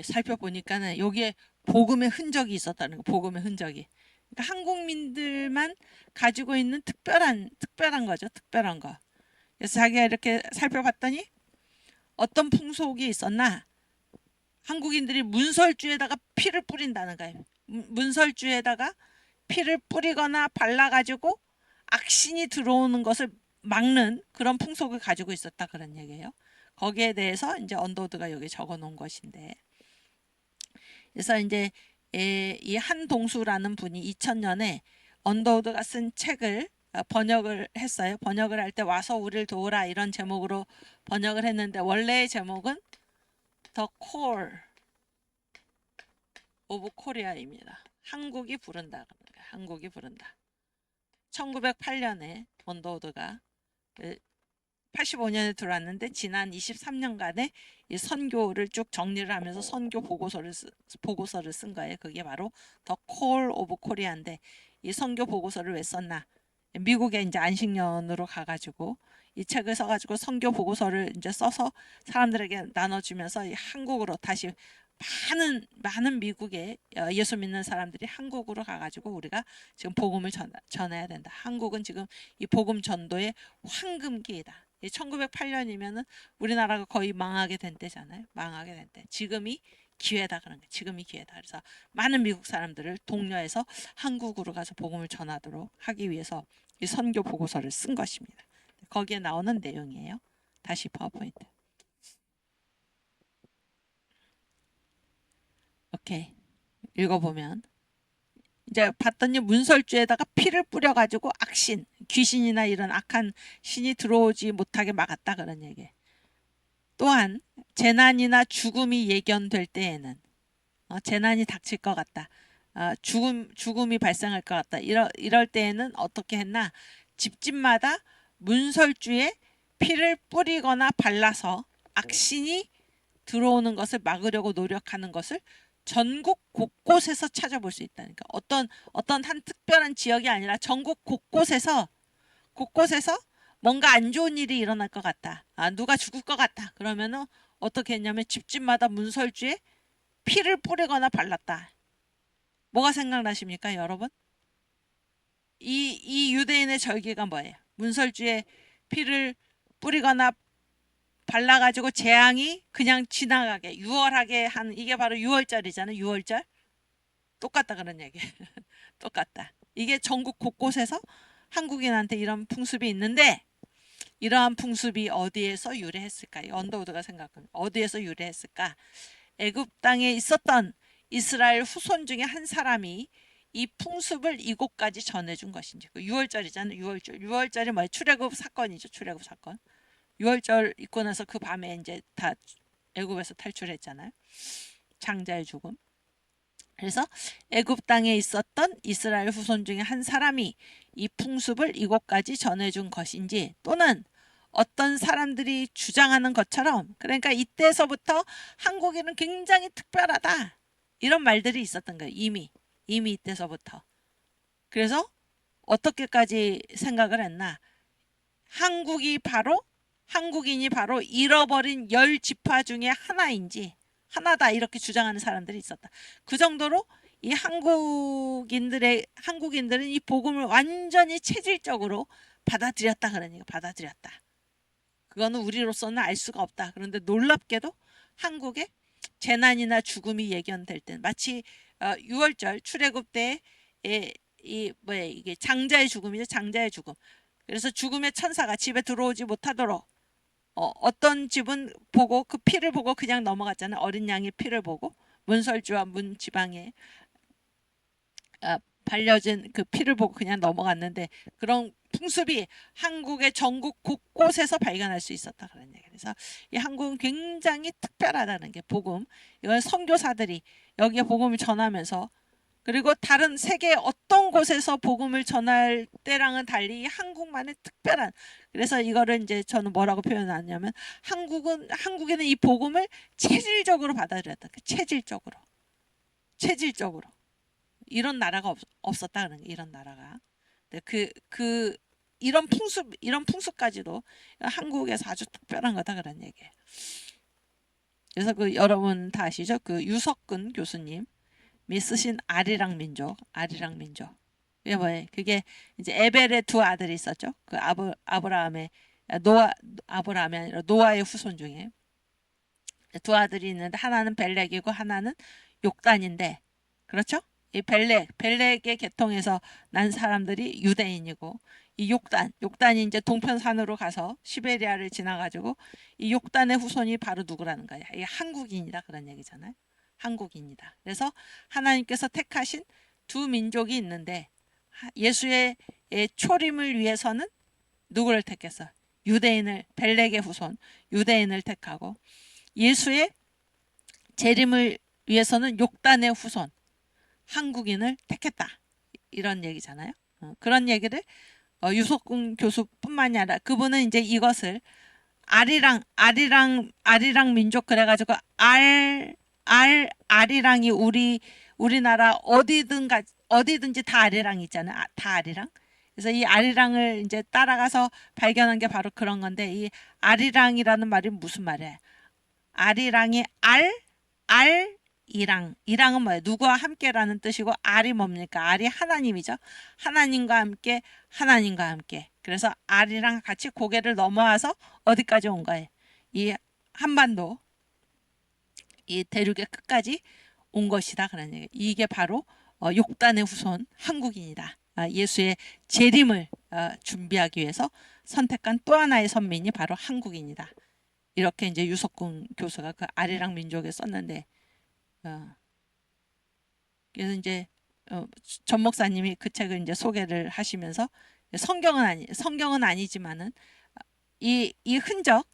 살펴보니까는 여기에 복음의 흔적이 있었다는 거. 복음의 흔적이. 그러니까 한국민들만 가지고 있는 특별한 거죠. 특별한 거. 그래서 자기가 이렇게 살펴봤더니 어떤 풍속이 있었나? 한국인들이 문설주에다가 피를 뿌린다는 거예요. 문설주에다가 피를 뿌리거나 발라가지고 악신이 들어오는 것을 막는 그런 풍속을 가지고 있었다 그런 얘기예요. 거기에 대해서 이제 언더우드가 여기 적어 놓은 것인데, 그래서 이제 이 한동수라는 분이 2000년에 언더우드가 쓴 책을 번역을 했어요. 번역을 할 때 와서 우리를 도우라 이런 제목으로 번역을 했는데 원래의 제목은 The Call of Korea입니다. 한국이 부른다. 한국이 부른다. 1908년에 언더우드가 85년에 들어왔는데 지난 23년간의 이 선교를 쭉 정리를 하면서 선교 보고서를 쓴 거예요. 그게 바로 더 콜 오브 코리아인데, 이 선교 보고서를 왜 썼나? 미국에 이제 안식년으로 가가지고 이 책을 써가지고 선교 보고서를 이제 써서 사람들에게 나눠주면서 한국으로 다시 많은 미국의 예수 믿는 사람들이 한국으로 가가지고 우리가 지금 복음을 전해야 된다. 한국은 지금 이 복음 전도의 황금기이다. 1908년이면은 우리나라가 거의 망하게 된 때잖아요. 망하게 된 때. 지금이 기회다 그런 게. 지금이 기회다. 그래서 많은 미국 사람들을 독려해서 한국으로 가서 복음을 전하도록 하기 위해서 이 선교 보고서를 쓴 것입니다. 거기에 나오는 내용이에요. 다시 파워포인트. 오케이. 읽어보면 이제 봤더니 문설주에다가 피를 뿌려가지고 악신, 귀신이나 이런 악한 신이 들어오지 못하게 막았다 그런 얘기. 또한 재난이나 죽음이 예견될 때에는 재난이 닥칠 것 같다. 죽음이 발생할 것 같다. 이럴 때에는 어떻게 했나? 집집마다 문설주에 피를 뿌리거나 발라서 악신이 들어오는 것을 막으려고 노력하는 것을 전국 곳곳에서 찾아볼 수 있다니까. 어떤 한 특별한 지역이 아니라 전국 곳곳에서 뭔가 안 좋은 일이 일어날 것 같다. 누가 죽을 것 같다. 그러면은 어떻게 했냐면 집집마다 문설주에 피를 뿌리거나 발랐다. 뭐가 생각나십니까, 여러분? 이 유대인의 절기가 뭐예요? 문설주에 피를 뿌리거나 발라가지고 재앙이 그냥 지나가게 유월하게 한 이게 바로 유월절이잖아요. 유월절 똑같다 그런 얘기. 똑같다. 이게 전국 곳곳에서 한국인한테 이런 풍습이 있는데 이러한 풍습이 어디에서 유래했을까요? 언더우드가 생각합니다. 어디에서 유래했을까? 애굽 땅에 있었던 이스라엘 후손 중에 한 사람이 이 풍습을 이곳까지 전해준 것인지. 그 유월절이잖아요. 유월절. 유월절이 뭐예요? 출애굽 사건이죠. 출애굽 사건. 유월절 있고 나서 그 밤에 이제 다 애굽에서 탈출했잖아요. 장자의 죽음. 그래서 애굽 땅에 있었던 이스라엘 후손 중에 한 사람이 이 풍습을 이곳까지 전해준 것인지, 또는 어떤 사람들이 주장하는 것처럼, 그러니까 이때서부터 한국인은 굉장히 특별하다 이런 말들이 있었던 거예요. 이미 이때서부터. 그래서 어떻게까지 생각을 했나? 한국인이 바로 잃어버린 10지파 중에 하나다 이렇게 주장하는 사람들이 있었다. 그 정도로 이 한국인들은 이 복음을 완전히 체질적으로 받아들였다 그러니까. 받아들였다. 그거는 우리로서는 알 수가 없다. 그런데 놀랍게도 한국에 재난이나 죽음이 예견될 때, 마치 유월절 출애굽 때에 이게 장자의 죽음이죠. 장자의 죽음. 그래서 죽음의 천사가 집에 들어오지 못하도록 어떤 집은 보고 그 피를 보고 그냥 넘어갔잖아요. 어린 양의 피를 보고 문설주와 문 지방에 발려진 그 피를 보고 그냥 넘어갔는데, 그런 풍습이 한국의 전국 곳곳에서 발견할 수 있었다 그런 얘기. 그래서 이 한국은 굉장히 특별하다는 게 복음. 이건 선교사들이 여기에 복음을 전하면서, 그리고 다른 세계 어떤 곳에서 복음을 전할 때랑은 달리 한국만의 특별한, 그래서 이거를 이제 저는 뭐라고 표현하냐면 한국에는 이 복음을 체질적으로 받아들였다. 체질적으로 이런 나라가 없었다 그런 게. 이런 나라가. 이런 풍습까지도 한국에서 아주 특별한 거다 그런 얘기예요. 그래서 여러분 다 아시죠? 그 유석근 교수님. 쓰신 아리랑 민족, 아리랑 민족. 그게 뭐예요? 그게 이제 에벨의 두 아들이 있었죠. 그 아브라함의 아브라함이 아니라 노아의 후손 중에 두 아들이 있는데 하나는 벨렉이고 하나는 욕단인데, 그렇죠? 이 벨렉의 계통에서 난 사람들이 유대인이고, 이 욕단이 이제 동편산으로 가서 시베리아를 지나가지고 이 욕단의 후손이 바로 누구라는 거야? 이 한국인이다, 그런 얘기잖아요. 한국인이다. 그래서 하나님께서 택하신 두 민족이 있는데 예수의 초림을 위해서는 누구를 택했어? 유대인을, 벨렉의 후손 유대인을 택하고, 예수의 재림을 위해서는 욕단의 후손 한국인을 택했다, 이런 얘기잖아요. 그런 얘기를 유석군 교수뿐만이 아니라 그분은 이제 이것을 아리랑 민족 그래가지고 아리랑이 우리나라 어디든지 다 아리랑 있잖아요. 다 아리랑. 그래서 이 아리랑을 이제 따라가서 발견한 게 바로 그런 건데, 이 아리랑이라는 말이 무슨 말이에요? 아리랑이 이랑은 뭐예요? 누구와 함께라는 뜻이고, 알이 뭡니까? 알이 하나님이죠. 하나님과 함께. 그래서 알이랑 같이 고개를 넘어와서 어디까지 온 거예요? 이 한반도, 이 대륙의 끝까지 온 것이다, 그런 얘기. 이게 바로 욕단의 후손 한국인이다. 예수의 재림을 준비하기 위해서 선택한 또 하나의 선민이 바로 한국인이다. 이렇게 이제 유석군 교수가 그 아리랑 민족에 썼는데, 그래서 이제 전 목사님이 그 책을 이제 소개를 하시면서 성경은 아니지만은 이 흔적,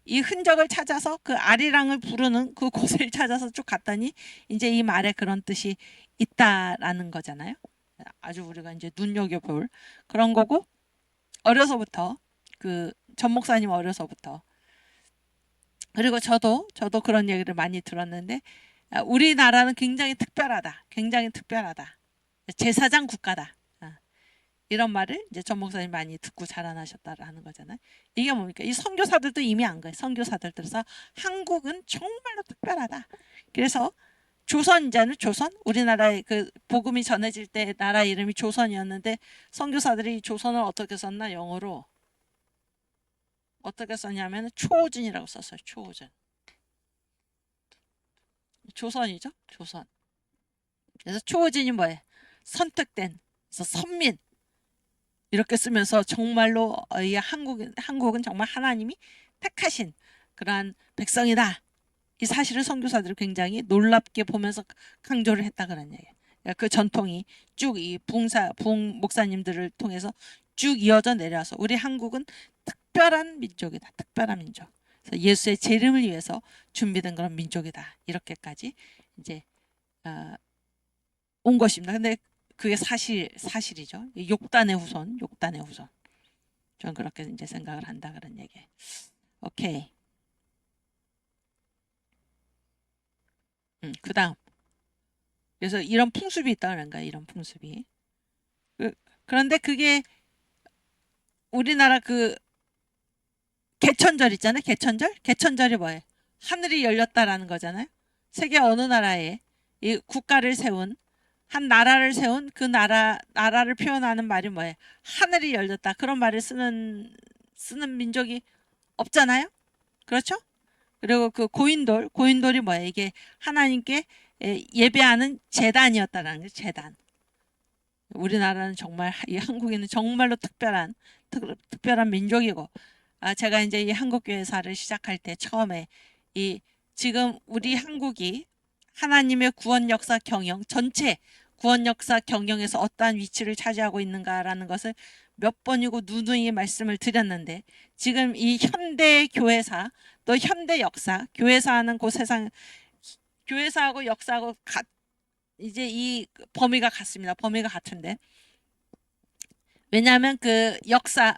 이 흔적을 찾아서 그 아리랑을 부르는 그 곳을 찾아서 쭉 갔더니 이제 이 말에 그런 뜻이 있다라는 거잖아요. 아주 우리가 이제 눈여겨볼 그런 거고, 어려서부터 그 전 목사님 어려서부터, 그리고 저도 그런 얘기를 많이 들었는데, 우리나라는 굉장히 특별하다. 굉장히 특별하다. 제사장 국가다. 이런 말을 이제 전 목사님 많이 듣고 자라나셨다라는 거잖아요. 이게 뭡니까? 이 선교사들도 이미 안 거예요. 선교사들께서 한국은 정말로 특별하다. 그래서 조선이잖아요. 조선. 우리나라의 그 복음이 전해질 때 나라 이름이 조선이었는데, 선교사들이 조선을 어떻게 썼나? 영어로 어떻게 썼냐면 초호준이라고 썼어요. 초호준. 조선이죠. 조선. 그래서 초호준이 뭐예요? 선택된, 그래서 선민, 이렇게 쓰면서 정말로 이 한국은 정말 하나님이 택하신 그러한 백성이다. 이 사실을 선교사들이 굉장히 놀랍게 보면서 강조를 했다, 그런 얘기예요. 그 전통이 쭉 이 부흥 목사님들을 통해서 쭉 이어져 내려와서 우리 한국은 특별한 민족이다. 특별한 민족. 그래서 예수의 재림을 위해서 준비된 그런 민족이다. 이렇게까지 이제 온 것입니다. 근데 그게 사실이죠. 욕단의 후손. 저는 그렇게 이제 생각을 한다, 그런 얘기. 오케이. 그다음. 그래서 이런 풍습이 있다는 거야. 이런 풍습이. 그런데 그게 우리나라 그 개천절 있잖아요. 개천절이 뭐예요? 하늘이 열렸다라는 거잖아요. 세계 어느 나라에 이 국가를 세운, 한 나라를 세운 그 나라를 표현하는 말이 뭐예요? 하늘이 열렸다. 그런 말을 쓰는 민족이 없잖아요. 그렇죠? 그리고 그 고인돌이 뭐예요? 이게 하나님께 예배하는 제단이었다라는 거예요. 제단. 우리나라는 정말, 이 한국인은 정말로 특별한 민족이고, 제가 이제 이 한국교회사를 시작할 때 처음에 이 지금 우리 한국이 하나님의 구원 역사 경영, 전체 구원 역사 경영에서 어떠한 위치를 차지하고 있는가라는 것을 몇 번이고 누누이 말씀을 드렸는데, 지금 이 현대 교회사, 또 현대 역사, 교회사는 그 세상, 교회사하고 역사하고 이제 이 범위가 같습니다. 범위가 같은데, 왜냐하면 그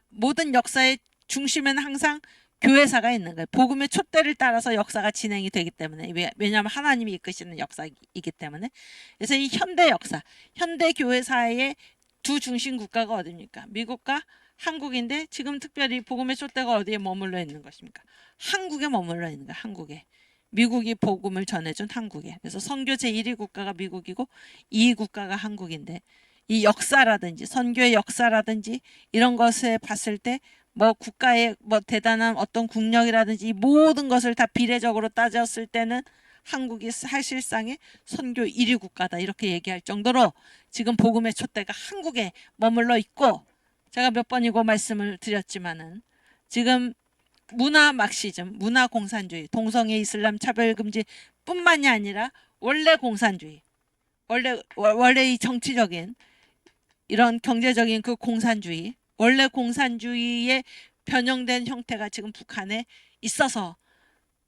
모든 역사의 중심에는 항상 교회사가 있는 거예요. 복음의 촛대를 따라서 역사가 진행이 되기 때문에, 왜냐하면 하나님이 이끄시는 역사이기 때문에. 그래서 이 현대 역사, 현대 교회사의 두 중심 국가가 어디입니까? 미국과 한국인데, 지금 특별히 복음의 촛대가 어디에 머물러 있는 것입니까? 한국에 머물러 있는 거예요. 한국에. 미국이 복음을 전해준 한국에. 그래서 선교 제1위 국가가 미국이고 2위 국가가 한국인데 이 역사라든지 선교의 역사라든지 이런 것을 봤을 때 뭐 국가의 뭐 대단한 어떤 국력이라든지 이 모든 것을 다 비례적으로 따졌을 때는 한국이 사실상의 선교 1위 국가다 이렇게 얘기할 정도로 지금 복음의 촛대가 한국에 머물러 있고 제가 몇 번이고 말씀을 드렸지만은 지금 문화 막시즘, 문화 공산주의, 동성애 이슬람 차별 금지 뿐만이 아니라 원래 공산주의, 원래 이 정치적인 이런 경제적인 그 공산주의, 원래 공산주의에 변형된 형태가 지금 북한에 있어서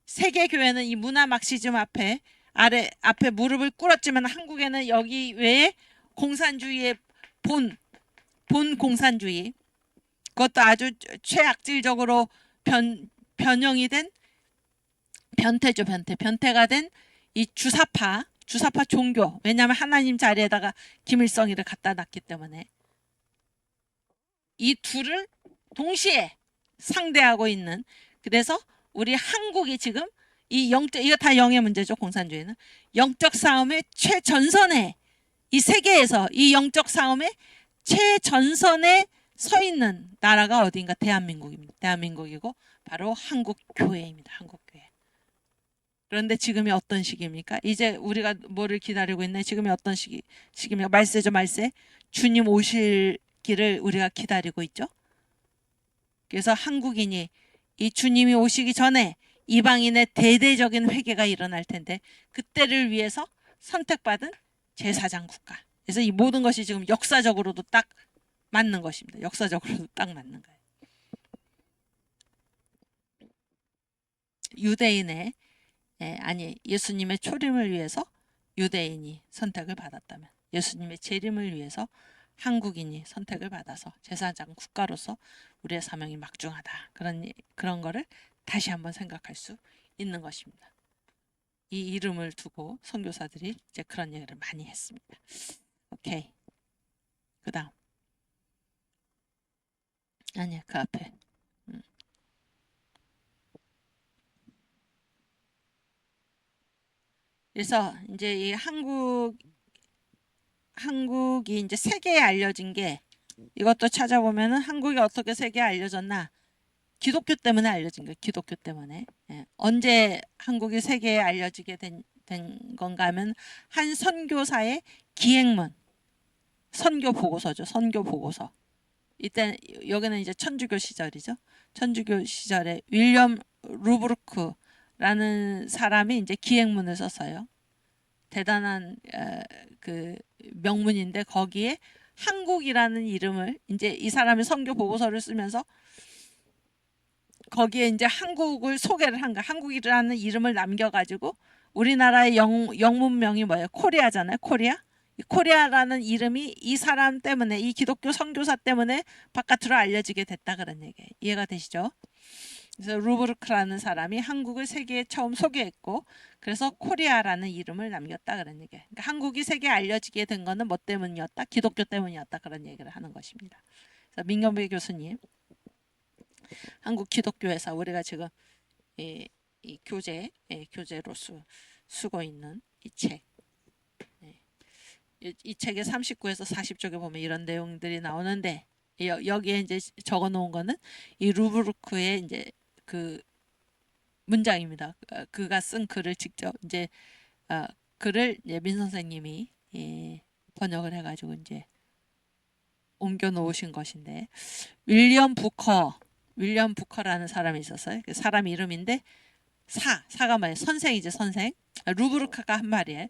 세계 교회는 이 문화 막시즘 앞에 무릎을 꿇었지만 한국에는 여기 외에 공산주의의 본 공산주의 그것도 아주 최악질적으로 변형이 된 변태죠. 변태가 된 이 주사파 종교. 왜냐하면 하나님 자리에다가 김일성이를 갖다 놨기 때문에 이 둘을 동시에 상대하고 있는 그래서 우리 한국이 지금 이거 다 영의 문제죠. 공산주의는 영적 싸움의 최전선에 이 세계에서 이 영적 싸움의 최전선에 서 있는 나라가 어디인가 대한민국입니다. 대한민국이고 바로 한국교회입니다. 한국교회. 그런데 지금이 어떤 시기입니까? 이제 우리가 뭐를 기다리고 있나? 지금이 어떤 시기입니까? 말세죠, 말세. 주님 오실 길을 우리가 기다리고 있죠. 그래서 한국인이 이 주님이 오시기 전에 이방인의 대대적인 회개가 일어날 텐데 그때를 위해서 선택받은 제사장 국가. 그래서 이 모든 것이 지금 역사적으로도 딱 맞는 것입니다. 역사적으로도 딱 맞는 거예요. 유대인의 예수님의 초림을 위해서 유대인이 선택을 받았다면 예수님의 재림을 위해서 한국인이 선택을 받아서 제사장 국가로서 우리의 사명이 막중하다. 그런 거를 다시 한번 생각할 수 있는 것입니다. 이 이름을 두고 선교사들이 이제 그런 얘기를 많이 했습니다. 오케이. 그다음. 아니야, 그 앞에. 그래서 이제 이 한국이 이제 세계에 알려진 게 이것도 찾아보면은 한국이 어떻게 세계에 알려졌나? 기독교 때문에 알려진 거예요. 기독교 때문에. 언제 한국이 세계에 알려지게 된 건가 하면 한 선교사의 기행문, 선교 보고서죠. 선교 보고서. 이때 여기는 이제 천주교 시절이죠. 천주교 시절에 윌리엄 루브르크라는 사람이 이제 기행문을 썼어요. 대단한 그 명문인데 거기에 한국이라는 이름을 이제 이 사람이 선교 보고서를 쓰면서 거기에 이제 한국을 소개를 한 거야. 한국이라는 이름을 남겨가지고 우리나라의 영문명이 뭐예요? 코리아잖아요. 코리아. 코리아라는 이름이 이 사람 때문에 이 기독교 선교사 때문에 바깥으로 알려지게 됐다 그런 얘기예요. 이해가 되시죠? 그래서 루브르크라는 사람이 한국을 세계에 처음 소개했고 그래서 코리아라는 이름을 남겼다 그런 얘기예요. 그러니까 한국이 세계에 알려지게 된 거는 뭐 때문이었다? 기독교 때문이었다 그런 얘기를 하는 것입니다. 그래서 민경배 교수님 한국 기독교에서 우리가 지금 이 교재로 쓰고 있는 이 책. 이 책의 39에서 40쪽에 보면 이런 내용들이 나오는데 여기에 이제 적어 놓은 거는 이 루브르크의 이제 그 문장입니다. 그가 쓴 글을 직접 이제 글을 이제 민 선생님이 번역을 해가지고 이제 옮겨 놓으신 것인데 윌리엄 부커라는 사람이 있었어요. 그 사람 이름인데 사가 뭐예요? 선생이죠, 선생. 루브르크가 한 말이에요.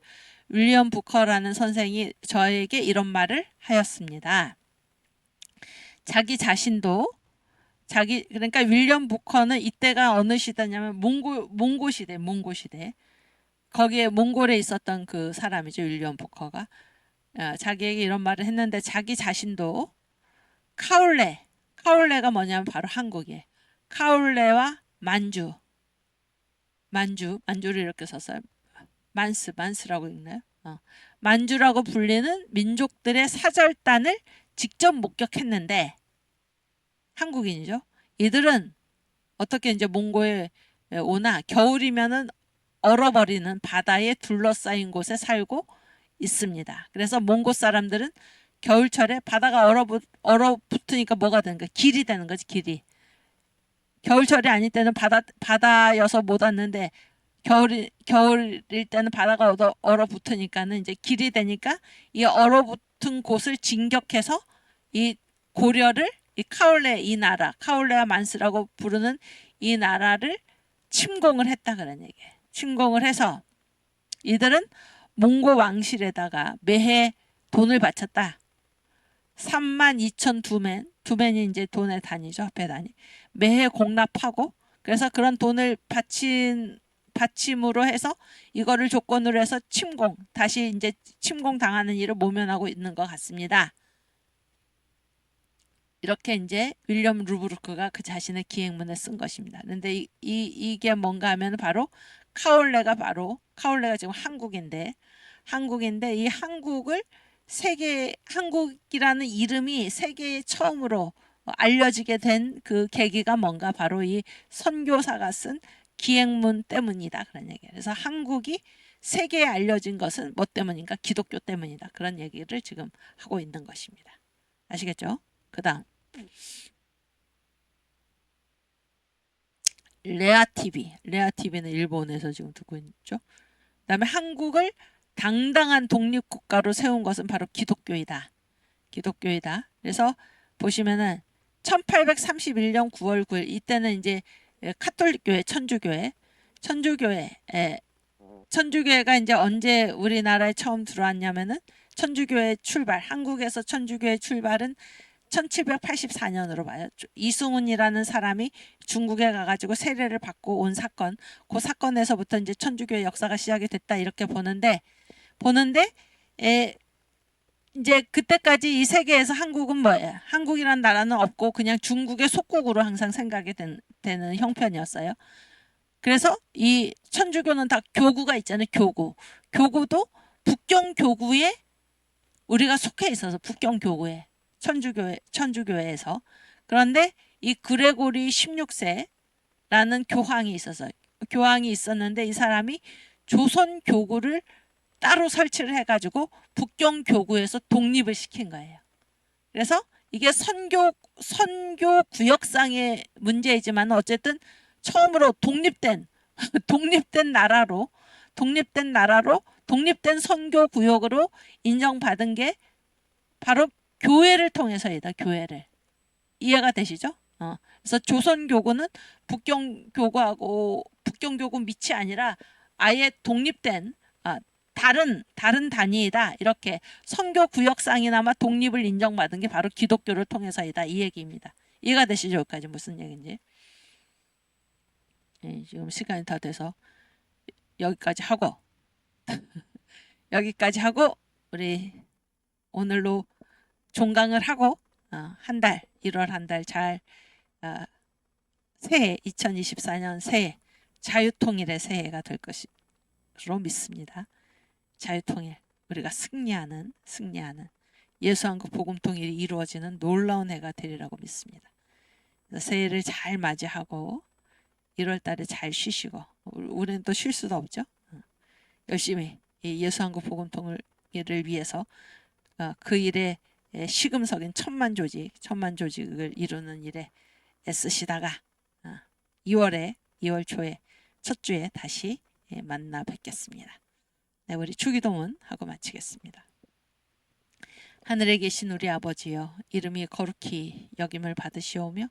윌리엄 부커라는 선생이 저에게 이런 말을 하였습니다. 자기 자신도 그러니까 윌리엄 부커는 이때가 어느 시대냐면 몽고 시대. 거기에 몽골에 있었던 그 사람이죠. 윌리엄 부커가 자기에게 이런 말을 했는데 자기 자신도 카울레가 뭐냐면 바로 한국이에요. 카울레와 만주를 이렇게 썼어요. 만스라고 읽나요? 만주라고 불리는 민족들의 사절단을 직접 목격했는데 한국인이죠. 이들은 어떻게 이제 몽고에 오나 겨울이면은 얼어버리는 바다에 둘러싸인 곳에 살고 있습니다. 그래서 몽고 사람들은 겨울철에 바다가 얼어붙으니까 뭐가 되는 거야? 길이 되는 거지, 길이. 겨울철이 아닐 때는 바다여서 못 왔는데 겨울일 때는 바다가 얼어붙으니까는 이제 길이 되니까 이 얼어붙은 곳을 진격해서 이 고려를 이 카올레 이 나라 카올레와 만스라고 부르는 이 나라를 침공을 했다 그런 얘기예요. 침공을 해서 이들은 몽고 왕실에다가 매해 돈을 바쳤다. 32,000 두맨이 이제 돈의 단위죠. 배 단위. 매해 공납하고 그래서 그런 돈을 바침으로 해서 이거를 조건으로 해서 다시 이제 침공 당하는 일을 모면하고 있는 것 같습니다. 이렇게 이제 윌리엄 루브르크가 그 자신의 기행문에 쓴 것입니다. 그런데 이게 뭔가 하면 바로 카올레가 지금 한국인데 이 한국을 한국이라는 이름이 세계에 처음으로 알려지게 된 그 계기가 뭔가 바로 이 선교사가 쓴 기행문 때문이다 그런 얘기예요. 그래서 한국이 세계에 알려진 것은 뭐 때문인가? 기독교 때문이다. 그런 얘기를 지금 하고 있는 것입니다. 아시겠죠? 그 다음 레아TV는 일본에서 지금 듣고 있죠. 그 다음에 한국을 당당한 독립국가로 세운 것은 바로 기독교이다. 그래서 보시면은 1831년 9월 9일 이때는 이제 카톨릭교회 천주교회가 이제 언제 우리나라에 처음 들어왔냐면은 한국에서 천주교회 출발은 1784년으로 봐요. 이승훈이라는 사람이 중국에 가가지고 세례를 받고 온 사건, 그 사건에서부터 이제 천주교의 역사가 시작이 됐다 이렇게 보는데 이제 그때까지 이 세계에서 한국은 뭐예요? 한국이란 나라는 없고 그냥 중국의 속국으로 항상 생각이 되는 형편이었어요. 그래서 이 천주교는 다 교구가 있잖아요. 교구도 북경교구에 우리가 속해 있어서 북경교구에 천주교회에서 그런데 이 그레고리 16세라는 교황이 있었는데 이 사람이 조선 교구를 따로 설치를 해가지고 북경교구에서 독립을 시킨 거예요. 그래서 이게 선교 구역상의 문제이지만 어쨌든 처음으로 독립된 나라로 독립된 선교 구역으로 인정받은 게 바로 교회를 통해서이다. 교회를. 이해가 되시죠? 그래서 조선교구는 북경교구 밑이 아니라 아예 독립된 다른 단위이다. 이렇게 선교 구역상이나마 독립을 인정받은 게 바로 기독교를 통해서이다. 이 얘기입니다. 이해가 되시죠? 여기까지 무슨 얘기인지. 네, 지금 시간이 다 돼서 여기까지 하고 우리 오늘로 종강을 하고 한 달 1월 한 달 잘 새해 2024년 새해 자유통일의 새해가 될 것으로 믿습니다. 자유통일 우리가 승리하는 예수한국 복음통일이 이루어지는 놀라운 해가 되리라고 믿습니다. 새해를 잘 맞이하고 1월 달에 잘 쉬시고 우리는 또 쉴 수도 없죠. 열심히 예수한국 복음통일을 위해서 그 일에 시금석인 천만 조직을 이루는 일에 애쓰시다가 2월 초에 첫 주에 다시 만나 뵙겠습니다. 네, 우리 주기도문 하고 마치겠습니다. 하늘에 계신 우리 아버지여 이름이 거룩히 여김을 받으시오며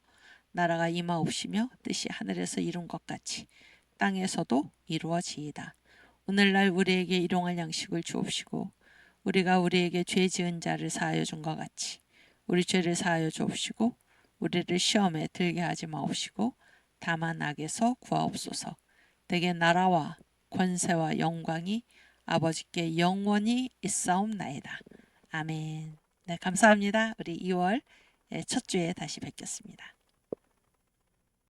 나라가 임하옵시며 뜻이 하늘에서 이룬 것 같이 땅에서도 이루어지이다. 오늘날 우리에게 일용할 양식을 주옵시고 우리가 우리에게 죄 지은 자를 사하여 준 것 같이 우리 죄를 사하여 주옵시고 우리를 시험에 들게 하지 마옵시고 다만 악에서 구하옵소서. 대개 나라와 권세와 영광이 아버지께 영원히 있사옵나이다. 아멘. 네, 감사합니다. 우리 2월 첫 주에 다시 뵙겠습니다.